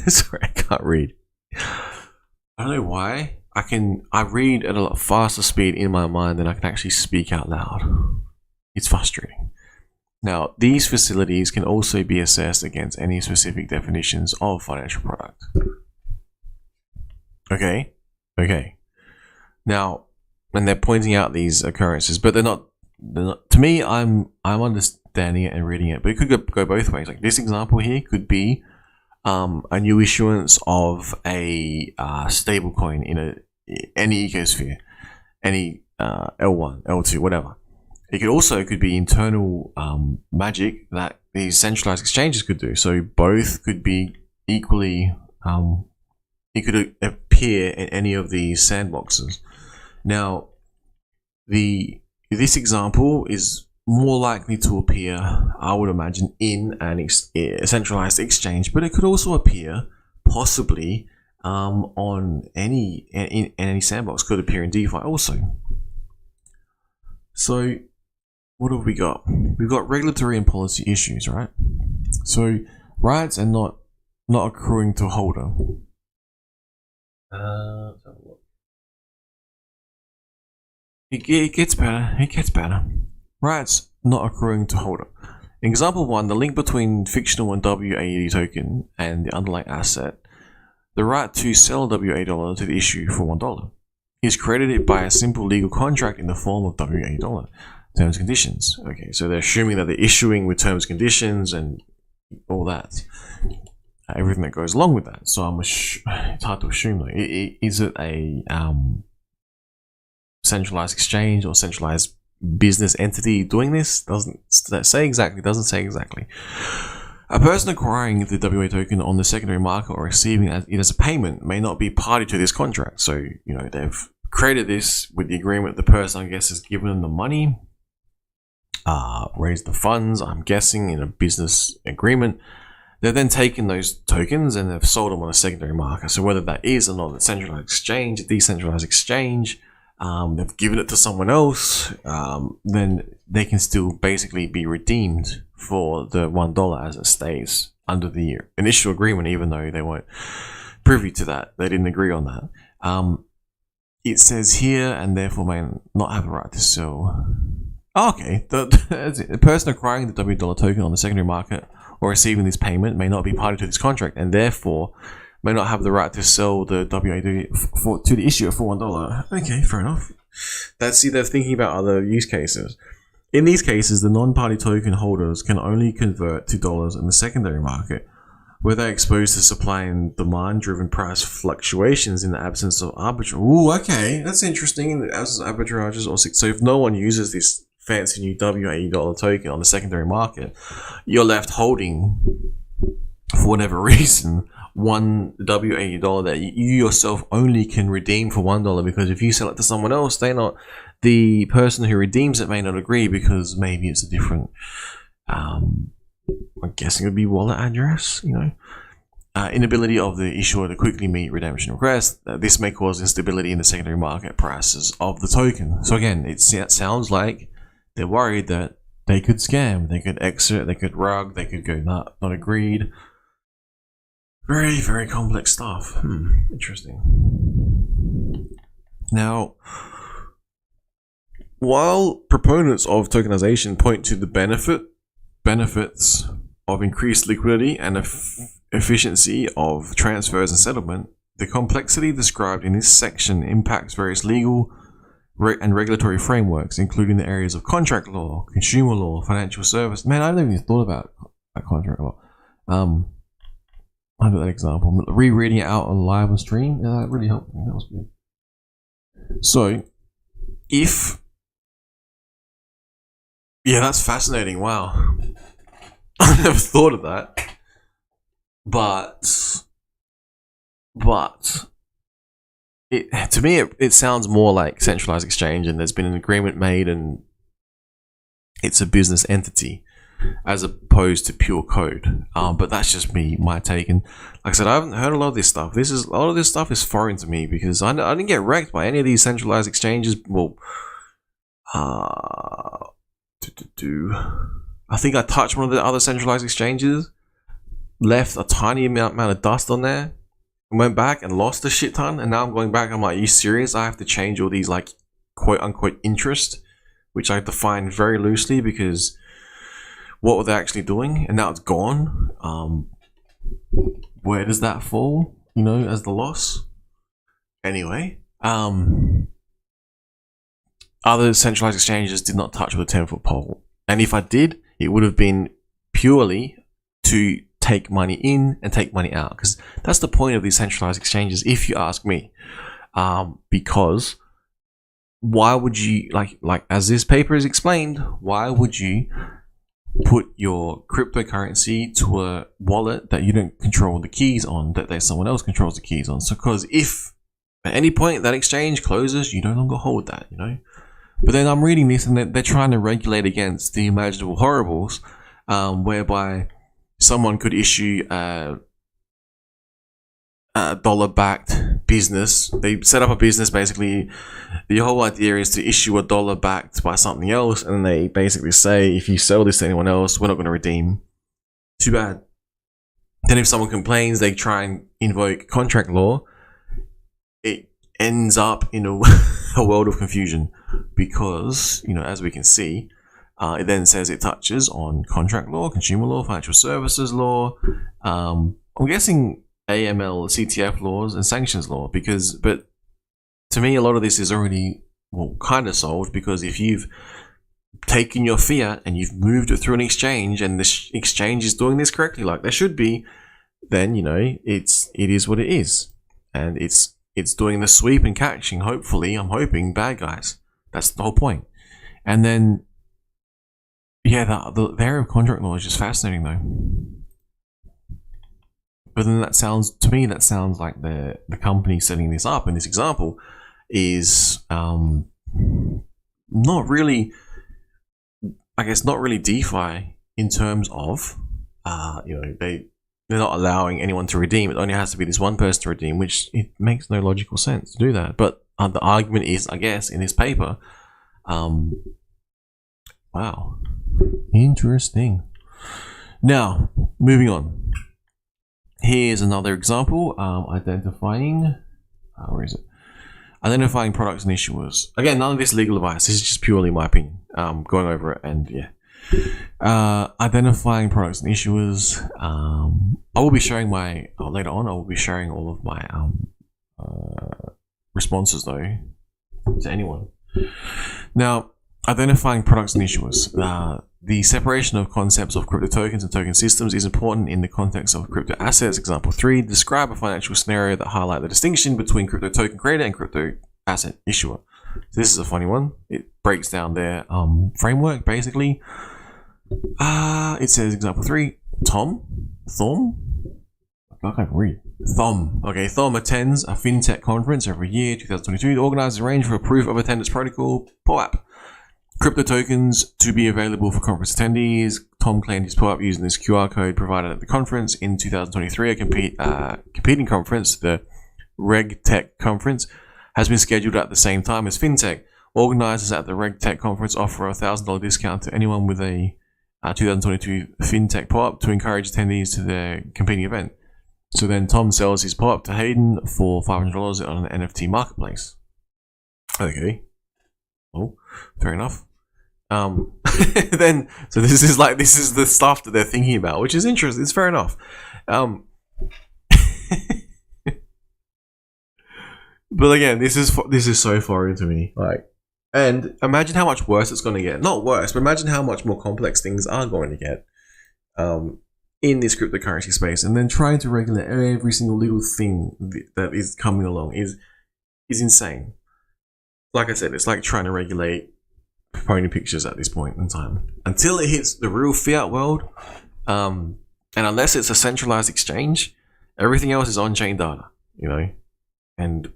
Sorry, I can't read. I don't know why. I read at a lot faster speed in my mind than I can actually speak out loud. It's frustrating. Now, these facilities can also be assessed against any specific definitions of financial product. Okay. Now, and they're pointing out these occurrences, but they're not. To me, I'm understanding it and reading it, but it could go both ways. Like this example here could be a new issuance of a stable coin in any ecosphere, any L1, L2, whatever. It could be internal magic that these centralized exchanges could do. So both could be equally. It could appear in any of these sandboxes. Now, this example is more likely to appear, I would imagine, in a centralized exchange, but it could also appear possibly on any sandbox. Could appear in DeFi also. So what have we got? we've got regulatory and policy issues, right? So rights are not accruing to holder. Let's have a look. It gets better. It gets better. Rights not accruing to holder. In example 1, the link between fictional and WAD token and the underlying asset, the right to sell WA$ to the issue for $1, is created by a simple legal contract in the form of WA$, terms and conditions. Okay, so they're assuming that they're issuing with terms and conditions and all that, everything that goes along with that. So it's hard to assume though. Is it a centralized exchange or centralized business entity doing this? Doesn't say exactly. A person acquiring the WA token on the secondary market or receiving it as a payment may not be party to this contract. So, they've created this with the agreement. The person, I guess, has given them the money, raised the funds, I'm guessing, in a business agreement. They've then taken those tokens and they've sold them on a secondary market. So whether that is or not a centralized exchange, a decentralized exchange, they've given it to someone else, then they can still basically be redeemed for the $1 as it stays under the initial agreement, even though they weren't privy to that. They didn't agree on that. It says here, and therefore may not have a right to sell. Okay, the person acquiring the WA$ token on the secondary market or receiving this payment may not be party to this contract, and therefore may not have the right to sell the WAD to the issuer for $1. Okay, fair enough. They're thinking about other use cases. In these cases, the non-party token holders can only convert to dollars in the secondary market, where they're exposed to supply and demand-driven price fluctuations in the absence of arbitrage. Ooh, okay, that's interesting. In the absence of arbitrages, so if no one uses this fancy new WAD token on the secondary market, you're left holding, for whatever reason, one WAD that you yourself only can redeem for $1, because if you sell it to someone else, the person who redeems it may not agree, because maybe it's a different, I'm guessing it would be wallet address, inability of the issuer to quickly meet redemption requests. This may cause instability in the secondary market prices of the token. So again, it sounds like they're worried that they could scam, they could exit, they could rug, they could go not agreed. Very, very complex stuff. Interesting. Now, while proponents of tokenization point to the benefits of increased liquidity and efficiency of transfers and settlement, the complexity described in this section impacts various legal and regulatory frameworks, including the areas of contract law, consumer law, financial service. Man, I haven't even thought about contract law. I got that example. Rereading it out on live on stream, that really helped me. That was good. So, that's fascinating. Wow, I never thought of that. But to me, it sounds more like centralized exchange, and there's been an agreement made, and it's a business entity, as opposed to pure code. But that's just my take. And like I said, I haven't heard a lot of this stuff. A lot of this stuff is foreign to me, because I didn't get wrecked by any of these centralized exchanges. Well, I think I touched one of the other centralized exchanges, left a tiny amount of dust on there, and went back and lost a shit ton. And now I'm going back, I'm like, are you serious? I have to change all these, like, quote unquote interest, which I define very loosely, because what were they actually doing? And now it's gone. Where does that fall, as the loss? Anyway, other centralized exchanges did not touch with a 10-foot pole. And if I did, it would have been purely to take money in and take money out, because that's the point of these centralized exchanges, if you ask me. Because why would you, like as this paper is explained, why would you put your cryptocurrency to a wallet that you don't control the keys on, that someone else controls the keys on? So, because if at any point that exchange closes, you no longer hold that, But then I'm reading this, and they're trying to regulate against the imaginable horribles, whereby someone could issue a dollar-backed business. They set up a business, basically. The whole idea is to issue a dollar backed by something else, and they basically say, if you sell this to anyone else, we're not going to redeem. Too bad. Then if someone complains, they try and invoke contract law. It ends up in a world of confusion because, as we can see, it then says it touches on contract law, consumer law, financial services law. I'm guessing AML, CTF laws, and sanctions law, but to me, a lot of this is already, kind of solved, because if you've taken your fiat and you've moved it through an exchange, and this exchange is doing this correctly, like they should be, then, it is what it is. And it's doing the sweep and catching, hopefully, I'm hoping, bad guys. That's the whole point. And then, yeah, the area of contract law is just fascinating, though. But then that sounds like the company setting this up in this example is not really DeFi in terms of they're not allowing anyone to redeem. It only has to be this one person to redeem, which it makes no logical sense to do that. But the argument is, I guess, in this paper, wow, interesting. Now, moving on. Here's another example, identifying products and issuers. Again, none of this legal advice. This is just purely my opinion. Going over it, and yeah. Identifying products and issuers. I will be sharing later on, I will be sharing all of my responses, though, to anyone. Now, identifying products and issuers. The separation of concepts of crypto tokens and token systems is important in the context of crypto assets. Example 3, describe a financial scenario that highlight the distinction between crypto token creator and crypto asset issuer. So this is a funny one. It breaks down their framework, basically. It says, example 3, Thom? I can't read. Thom. Okay, Thom attends a fintech conference every year, 2022. The organizers arrange for a proof of attendance protocol, POAP. Crypto tokens to be available for conference attendees. Thom claimed his POAP using this QR code provided at the conference. In 2023, a competing conference, the RegTech conference, has been scheduled at the same time as FinTech. Organizers at the RegTech conference offer a $1,000 discount to anyone with a 2022 FinTech POAP to encourage attendees to their competing event. So then Thom sells his POAP to Hayden for $500 on an NFT marketplace. Okay. Oh, fair enough. Then, so this is the stuff that they're thinking about, which is interesting. It's fair enough. But again, this is so foreign to me. And imagine how much worse it's going to get. Not worse, but imagine how much more complex things are going to get in this cryptocurrency space. And then trying to regulate every single little thing that is coming along is insane. Like I said, it's like trying to regulate pony pictures at this point in time. Until it hits the real fiat world, and unless it's a centralized exchange, everything else is on-chain data, And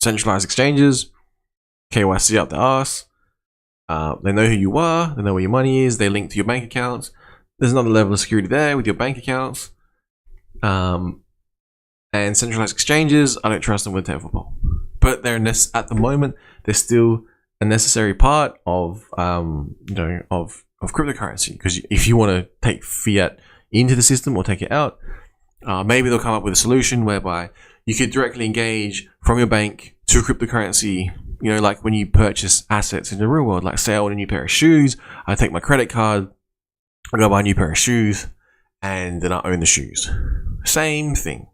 centralized exchanges, KYC up the arse. They know who you are, they know where your money is, they link to your bank accounts. There's another level of security there with your bank accounts. And centralized exchanges, I don't trust them with a 10-foot pole. But at the moment, they're still a necessary part of cryptocurrency. Because if you want to take fiat into the system or take it out, maybe they'll come up with a solution whereby you could directly engage from your bank to cryptocurrency. Like when you purchase assets in the real world. Like say I want a new pair of shoes, I take my credit card, I go buy a new pair of shoes, and then I own the shoes. Same thing.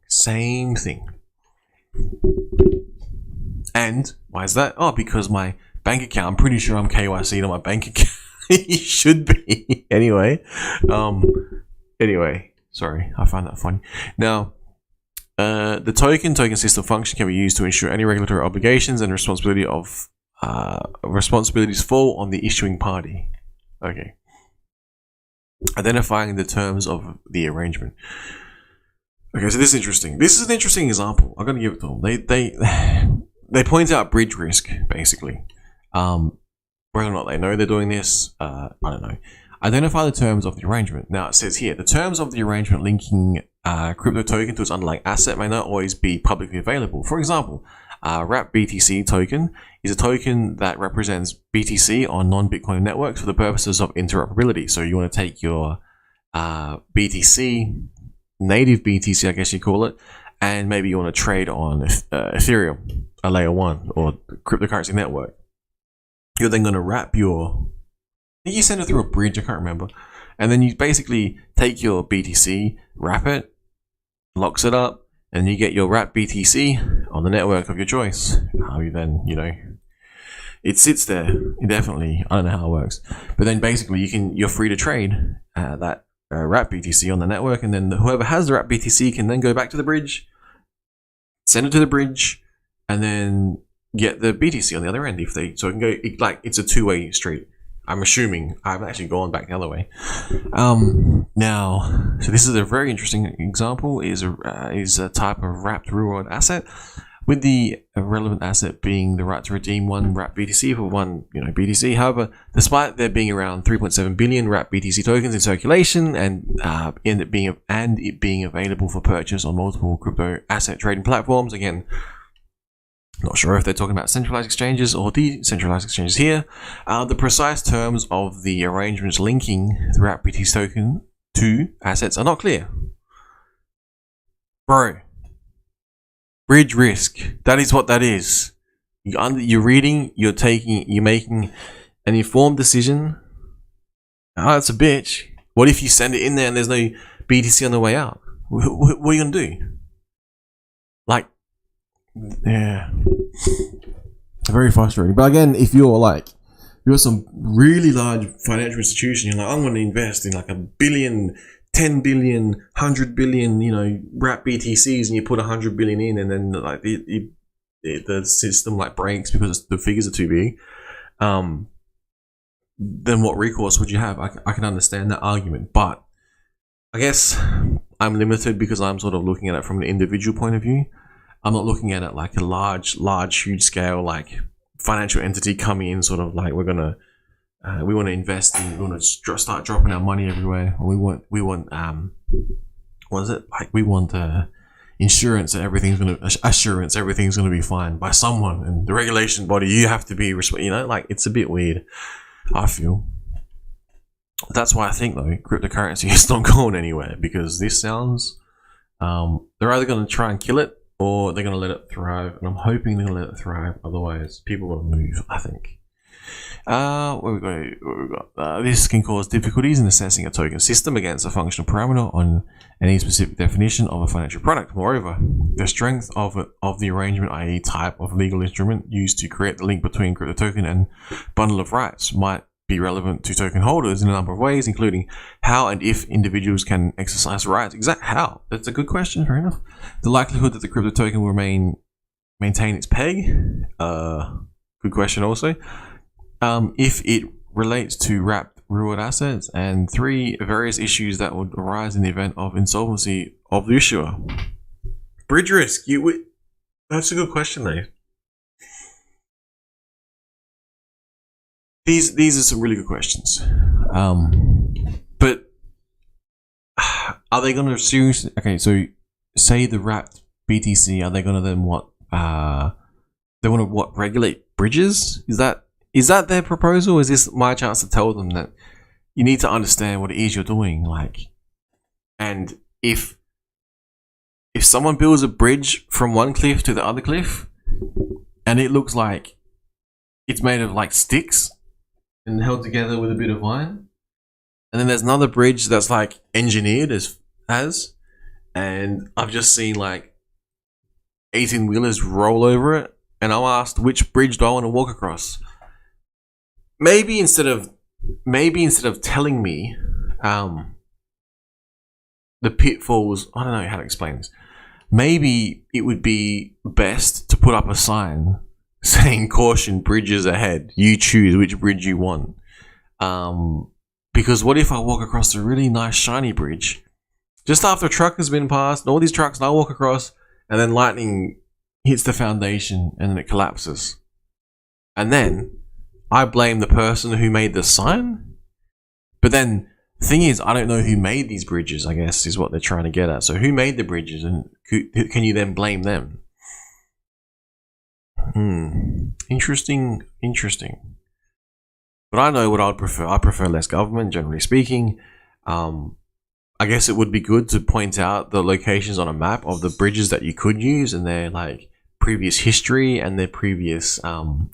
And why is that? Oh, because my bank account, I'm pretty sure I'm KYC'd on my bank account. You should be. Anyway, sorry, I find that funny. Now, the token system function can be used to ensure any regulatory obligations and responsibilities fall on the issuing party. Okay. Identifying the terms of the arrangement. Okay, so this is interesting. This is an interesting example. I'm gonna give it to them. They point out bridge risk, basically. Whether or not they know they're doing this, I don't know. Identify the terms of the arrangement. Now it says here, the terms of the arrangement linking crypto token to its underlying asset may not always be publicly available. For example, wrap BTC token is a token that represents BTC on non-Bitcoin networks for the purposes of interoperability. So you want to take your BTC, native BTC, I guess you call it, and maybe you want to trade on Ethereum, a layer 1 or cryptocurrency network. You're then going to wrap you send it through a bridge, I can't remember. And then you basically take your BTC, wrap it, locks it up, and you get your wrap BTC on the network of your choice. How you then, it sits there indefinitely. I don't know how it works. But then basically you're free to trade that wrap BTC on the network, and then whoever has the wrap BTC can then go back to the bridge, send it to the bridge, and then get the BTC on the other end so it can go, it's a two-way street. I'm assuming. I've actually gone back the other way. Now, so this is a very interesting example. Is a type of wrapped reward asset, with the relevant asset being the right to redeem one wrapped BTC for one BTC. However, despite there being around 3.7 billion wrapped BTC tokens in circulation and it being available for purchase on multiple crypto asset trading platforms, again, not sure if they're talking about centralized exchanges or decentralized exchanges here. The precise terms of the arrangements linking the wrapped BTC token to assets are not clear. Bro, bridge risk. That is what that is. You're reading, you're making an informed decision. Oh, that's a bitch. What if you send it in there and there's no BTC on the way out? What are you gonna do? Yeah, very frustrating. But again, if you're some really large financial institution, you're like, I'm going to invest in like 1 billion, 10 billion, 100 billion, wrap BTCs, and you put 100 billion in, and then like the system breaks because the figures are too big. Then what recourse would you have? I can understand that argument, but I guess I'm limited because I'm sort of looking at it from an individual point of view. I'm not looking at it like a large, huge scale, financial entity coming in, sort of we want to invest in, we want to start dropping our money everywhere. We want, what is it? We want insurance that everything's going to be fine by someone, and the regulation body, you have to be, it's a bit weird, I feel. That's why I think though, cryptocurrency is not going anywhere, because this sounds, they're either going to try and kill it, or they're going to let it thrive, and I'm hoping they're going to let it thrive. Otherwise, people will move, I think. What we got? This can cause difficulties in assessing a token system against a functional parameter on any specific definition of a financial product. Moreover, the strength of the arrangement, i.e. type of legal instrument used to create the link between crypto token and bundle of rights, might be relevant to token holders in a number of ways, including how and if individuals can exercise rights. How? That's a good question, fair enough. The likelihood that the crypto token will maintain its peg. Good question also. If it relates to wrapped reward assets, and 3, various issues that would arise in the event of insolvency of the issuer. Bridge risk. That's a good question though. These are some really good questions. But are they going to seriously? Okay, so say the wrapped BTC, are they going to then what? They want to regulate bridges? Is that their proposal? Is this my chance to tell them that you need to understand what it is you're doing? And if someone builds a bridge from one cliff to the other cliff, and it looks like it's made of sticks and held together with a bit of iron, and then there's another bridge that's engineered as, and I've just seen 18-wheelers roll over it, and I'm asked, which bridge do I want to walk across? Maybe instead of telling me the pitfalls, I don't know how to explain this. Maybe it would be best to put up a sign saying caution, bridges ahead. You choose which bridge you want. Because what if I walk across a really nice shiny bridge just after a truck has been passed, and all these trucks, and I walk across, and then lightning hits the foundation and then it collapses, and then I blame the person who made the sign? But then the thing is, I don't know who made these bridges, I guess, is what they're trying to get at. So who made the bridges, and can you then blame them? Interesting. But I know what I'd prefer. I prefer less government, generally speaking. I guess it would be good to point out the locations on a map of the bridges that you could use and their like previous history and their previous, how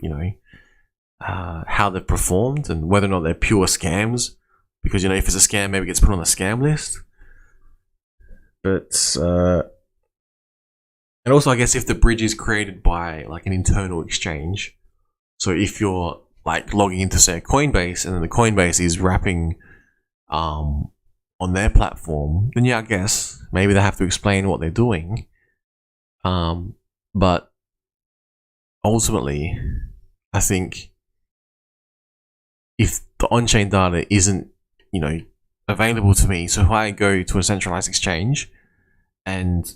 they've performed and whether or not they're pure scams. Because, if it's a scam, maybe it gets put on the scam list. But, and also I guess if the bridge is created by like an internal exchange, so if you're like logging into say Coinbase and then the Coinbase is wrapping on their platform, then yeah, I guess maybe they have to explain what they're doing. But ultimately, I think if the on-chain data isn't, available to me, so if I go to a centralized exchange and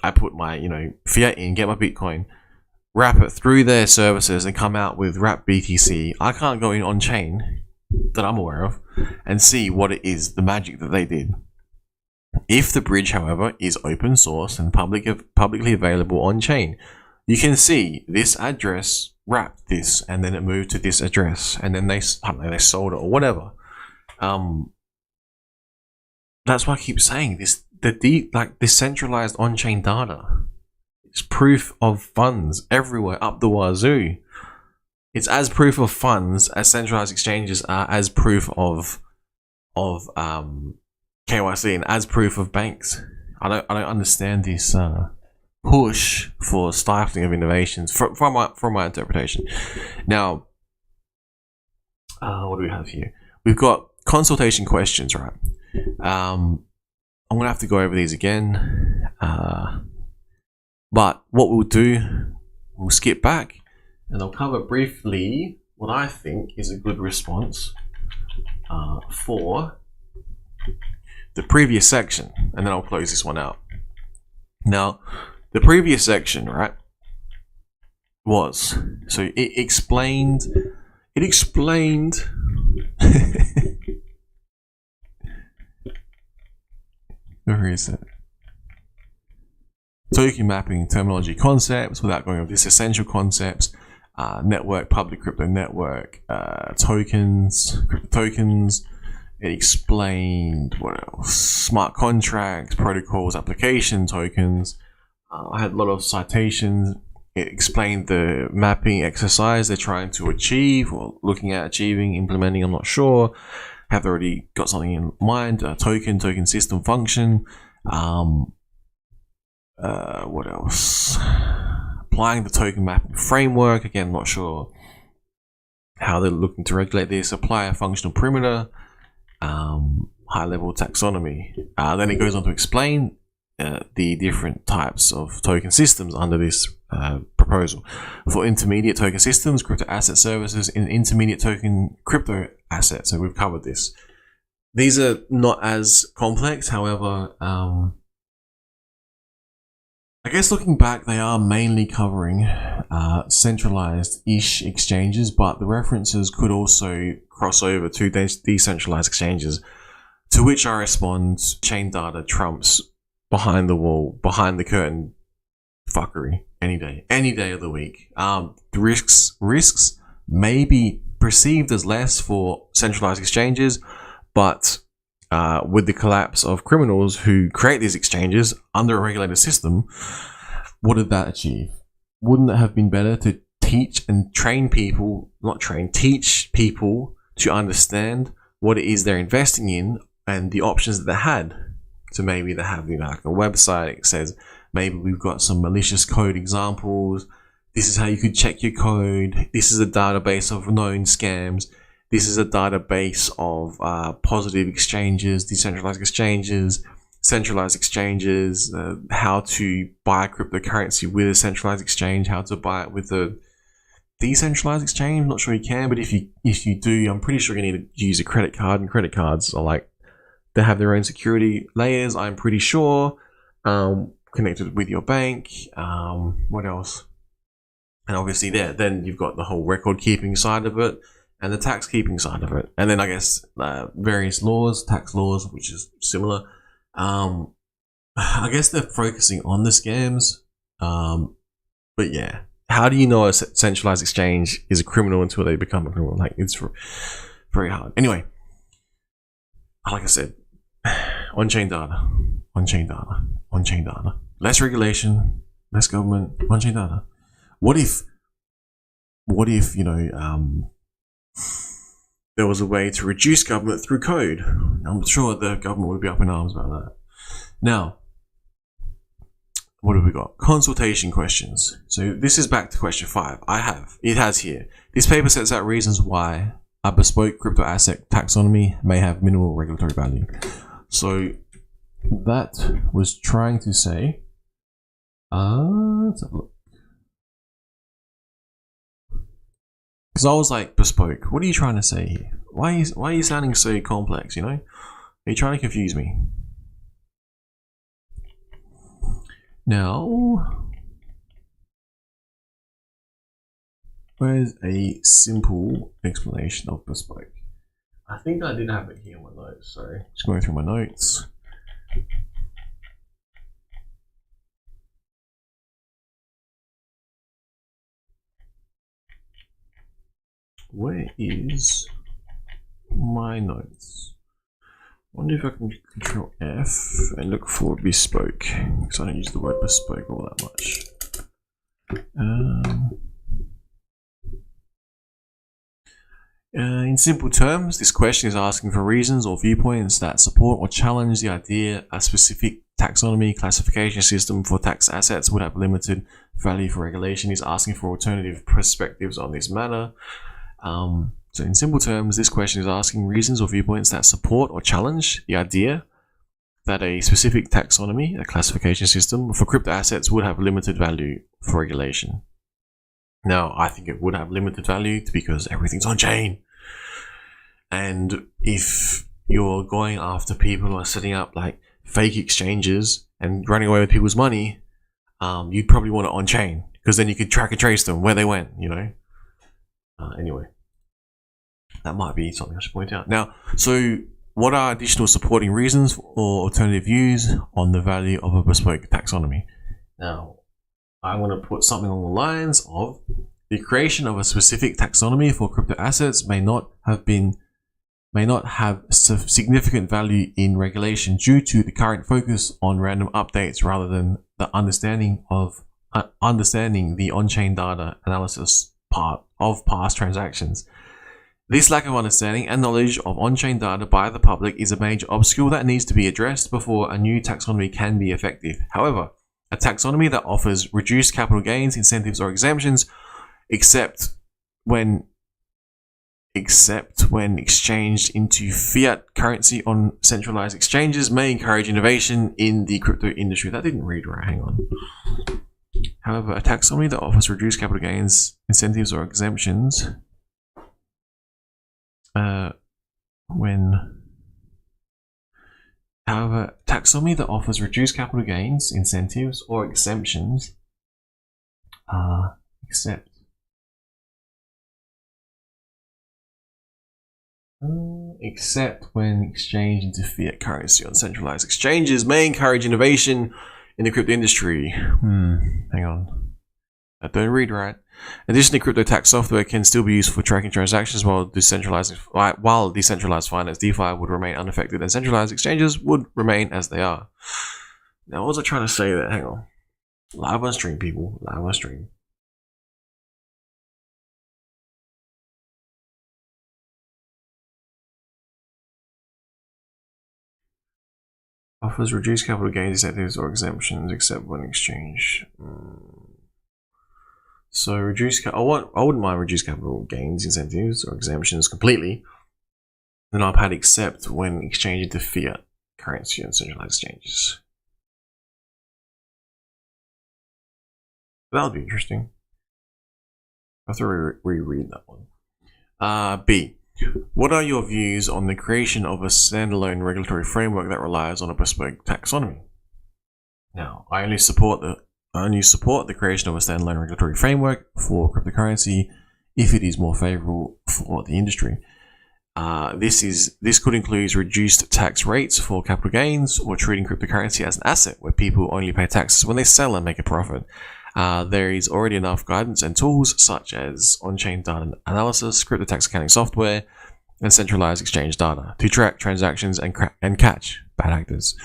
I put my, fiat in, get my Bitcoin, wrap it through their services and come out with wrap BTC, I can't go in on-chain that I'm aware of and see what it is, the magic that they did. If the bridge, however, is open source and publicly available on-chain, you can see this address wrapped this, and then it moved to this address, and then they sold it or whatever. That's why I keep saying this. This centralized on-chain data is proof of funds everywhere up the wazoo. It's as proof of funds as centralized exchanges are as proof of KYC and as proof of banks. I don't understand this push for stifling of innovations from my interpretation. Now, what do we have here? We've got consultation questions, right? I'm gonna have to go over these again, but what we'll do, we'll skip back and I'll cover briefly what I think is a good response for the previous section, and then I'll close this one out. Now, the previous section, right, was, so it explained where is it? Token mapping, terminology, concepts, without going over this, essential concepts, network, public crypto network, tokens, crypto tokens. It explained what else? Smart contracts, protocols, application tokens. I had a lot of citations. It explained the mapping exercise they're trying to achieve, or looking at achieving, implementing, I'm not sure. Have they already got something in mind? Token system function. What else? Applying the token mapping framework. Again, not sure how they're looking to regulate this. Apply a functional perimeter. High level taxonomy. Then it goes on to explain the different types of token systems under this proposal. For intermediate token systems, crypto asset services, and intermediate token crypto assets. So we've covered this. These are not as complex, however, I guess looking back, they are mainly covering centralized-ish exchanges, but the references could also cross over to decentralized exchanges, to which I respond, chain data trumps behind the wall, behind the curtain fuckery any day of the week. The risks may be perceived as less for centralized exchanges, but with the collapse of criminals who create these exchanges under a regulated system, what did that achieve? Wouldn't it have been better to teach people to understand what it is they're investing in and the options that they had? So maybe they have, like a website. It says, maybe we've got some malicious code examples. This is how you could check your code. This is a database of known scams. This is a database of positive exchanges, decentralized exchanges, centralized exchanges, how to buy cryptocurrency with a centralized exchange, how to buy it with a decentralized exchange. I'm not sure you can, but if you do, I'm pretty sure you need to use a credit card, and credit cards are like, they have their own security layers, I'm pretty sure, connected with your bank. What else? And obviously then you've got the whole record keeping side of it, and the tax keeping side of it, and then I guess various laws, tax laws, which is similar. I guess they're focusing on the scams, but yeah, how do you know a centralized exchange is a criminal until they become a criminal? Like, it's very hard. Anyway, like I said, on-chain data, on-chain data, on-chain data. Less regulation, less government, on-chain data. What if you know, there was a way to reduce government through code? I'm sure the government would be up in arms about that. Now, what have we got? Consultation questions. So this is back to question 5. It has here. This paper sets out reasons why a bespoke crypto asset taxonomy may have minimal regulatory value. So that was trying to say, let's have a look. Because I was like, bespoke, what are you trying to say here? Why are you sounding so complex, you know? Are you trying to confuse me? Now, where's a simple explanation of bespoke? I think I did have it here in my notes, sorry. Just going through my notes. Where is my notes? I wonder if I can Control F and look for bespoke, because I don't use the word bespoke all that much. In simple terms, this question is asking for reasons or viewpoints that support or challenge the idea a specific taxonomy classification system for tax assets would have limited value for regulation. Is asking for alternative perspectives on this matter. So in simple terms, this question is asking reasons or viewpoints that support or challenge the idea that a specific taxonomy, a classification system for crypto assets would have limited value for regulation. Now, I think it would have limited value because everything's on chain. And if you're going after people who are setting up like fake exchanges and running away with people's money, you'd probably want it on chain, because then you could track and trace them where they went, you know. Anyway, that might be something I should point out. Now, so what are additional supporting reasons or alternative views on the value of a bespoke taxonomy? Now, I want to put something along the lines of the creation of a specific taxonomy for crypto assets may not have significant value in regulation due to the current focus on random updates rather than the understanding the on-chain data analysis part of past transactions. This lack of understanding and knowledge of on-chain data by the public is a major obstacle that needs to be addressed before a new taxonomy can be effective. However, a taxonomy that offers reduced capital gains, incentives, or exemptions, except when exchanged into fiat currency on centralized exchanges, may encourage innovation in the crypto industry. That didn't read right, hang on. However, a taxonomy that offers reduced capital gains, incentives, or exemptions taxonomy that offers reduced capital gains, incentives, or exemptions, except when exchanged into fiat currency on centralized exchanges, may encourage innovation in the crypto industry. Hang on. I don't read right. Additionally, crypto tax software can still be used for tracking transactions while decentralized finance DeFi would remain unaffected and centralized exchanges would remain as they are. Now, what was I trying to say there? Hang on. Live on stream, people. Live on stream. Offers reduced capital gains, incentives, or exemptions except when exchange. So I wouldn't mind reduced capital gains, incentives, or exemptions completely. Then I've had except when exchanged into fiat currency on centralized exchanges. That would be interesting. I have to reread that one. B. What are your views on the creation of a standalone regulatory framework that relies on a bespoke taxonomy? Now, I only support the creation of a standalone regulatory framework for cryptocurrency if it is more favorable for the industry. This could include reduced tax rates for capital gains or treating cryptocurrency as an asset where people only pay taxes when they sell and make a profit. There is already enough guidance and tools such as on-chain data analysis, crypto tax accounting software, and centralized exchange data to track transactions and catch bad actors.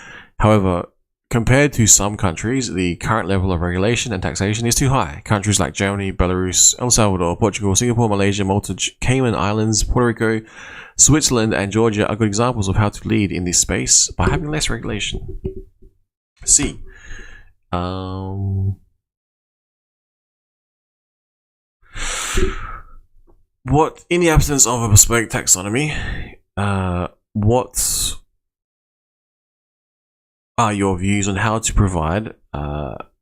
However, compared to some countries, the current level of regulation and taxation is too high. Countries like Germany, Belarus, El Salvador, Portugal, Singapore, Malaysia, Malta, Cayman Islands, Puerto Rico, Switzerland, and Georgia are good examples of how to lead in this space by having less regulation. C. What, in the absence of a bespoke taxonomy, what are your views on how to provide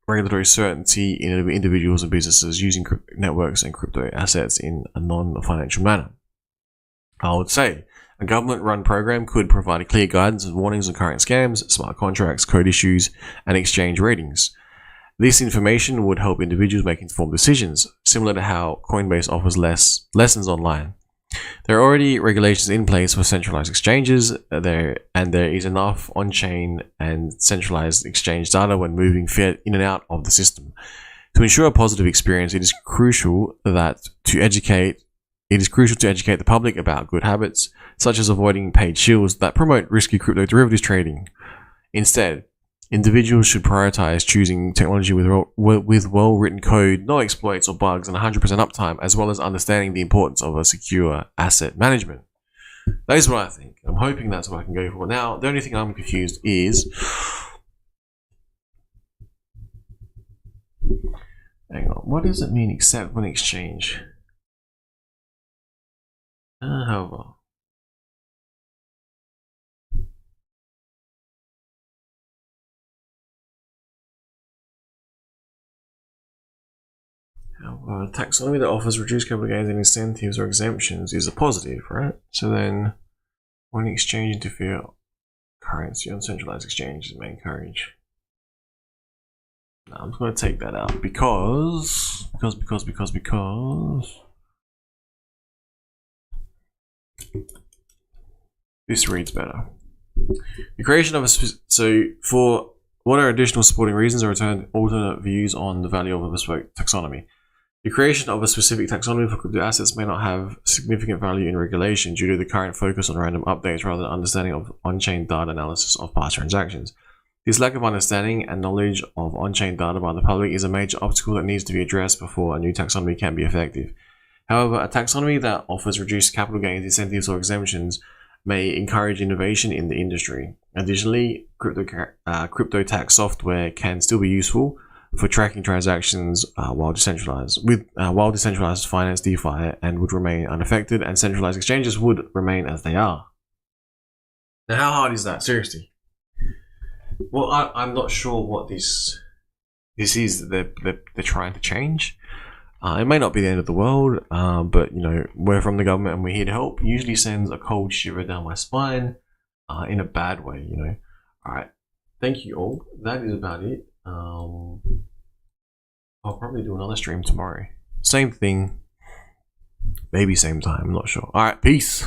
regulatory certainty in individuals and businesses using networks and crypto assets in a non-financial manner? I would say a government-run program could provide clear guidance and warnings on current scams, smart contracts, code issues, and exchange ratings. This information would help individuals make informed decisions, similar to how Coinbase offers lessons online. There are already regulations in place for centralized exchanges, and there is enough on-chain and centralized exchange data when moving fiat in and out of the system. To ensure a positive experience, it is crucial to educate the public about good habits, such as avoiding paid shills that promote risky crypto derivatives trading. Instead, individuals should prioritize choosing technology with well-written code, no exploits or bugs, and 100% uptime, as well as understanding the importance of a secure asset management. That is what I think. I'm hoping that's what I can go for. Now, the only thing I'm confused is... Hang on. What does it mean except when exchange? However... taxonomy that offers reduced capital gains and incentives or exemptions is a positive, right? So then, when exchange into fiat currency on centralized exchanges may encourage. Now I'm just going to take that out because this reads better. The creation of for what are additional supporting reasons or alternate views on the value of a bespoke taxonomy? The creation of a specific taxonomy for crypto assets may not have significant value in regulation due to the current focus on random updates rather than understanding of on-chain data analysis of past transactions. This lack of understanding and knowledge of on-chain data by the public is a major obstacle that needs to be addressed before a new taxonomy can be effective. However, a taxonomy that offers reduced capital gains, incentives, or exemptions may encourage innovation in the industry. Additionally, crypto tax software can still be useful for tracking transactions while decentralized finance, DeFi, and would remain unaffected, and centralized exchanges would remain as they are. Now, how hard is that? Seriously. Well, I'm not sure what this is that they're trying to change. It may not be the end of the world, but you know, we're from the government and we're here to help. Usually sends a cold shiver down my spine, in a bad way, you know. All right, thank you all. That is about it. I'll probably do another stream tomorrow. Same thing, maybe same time. I'm not sure. All right, peace.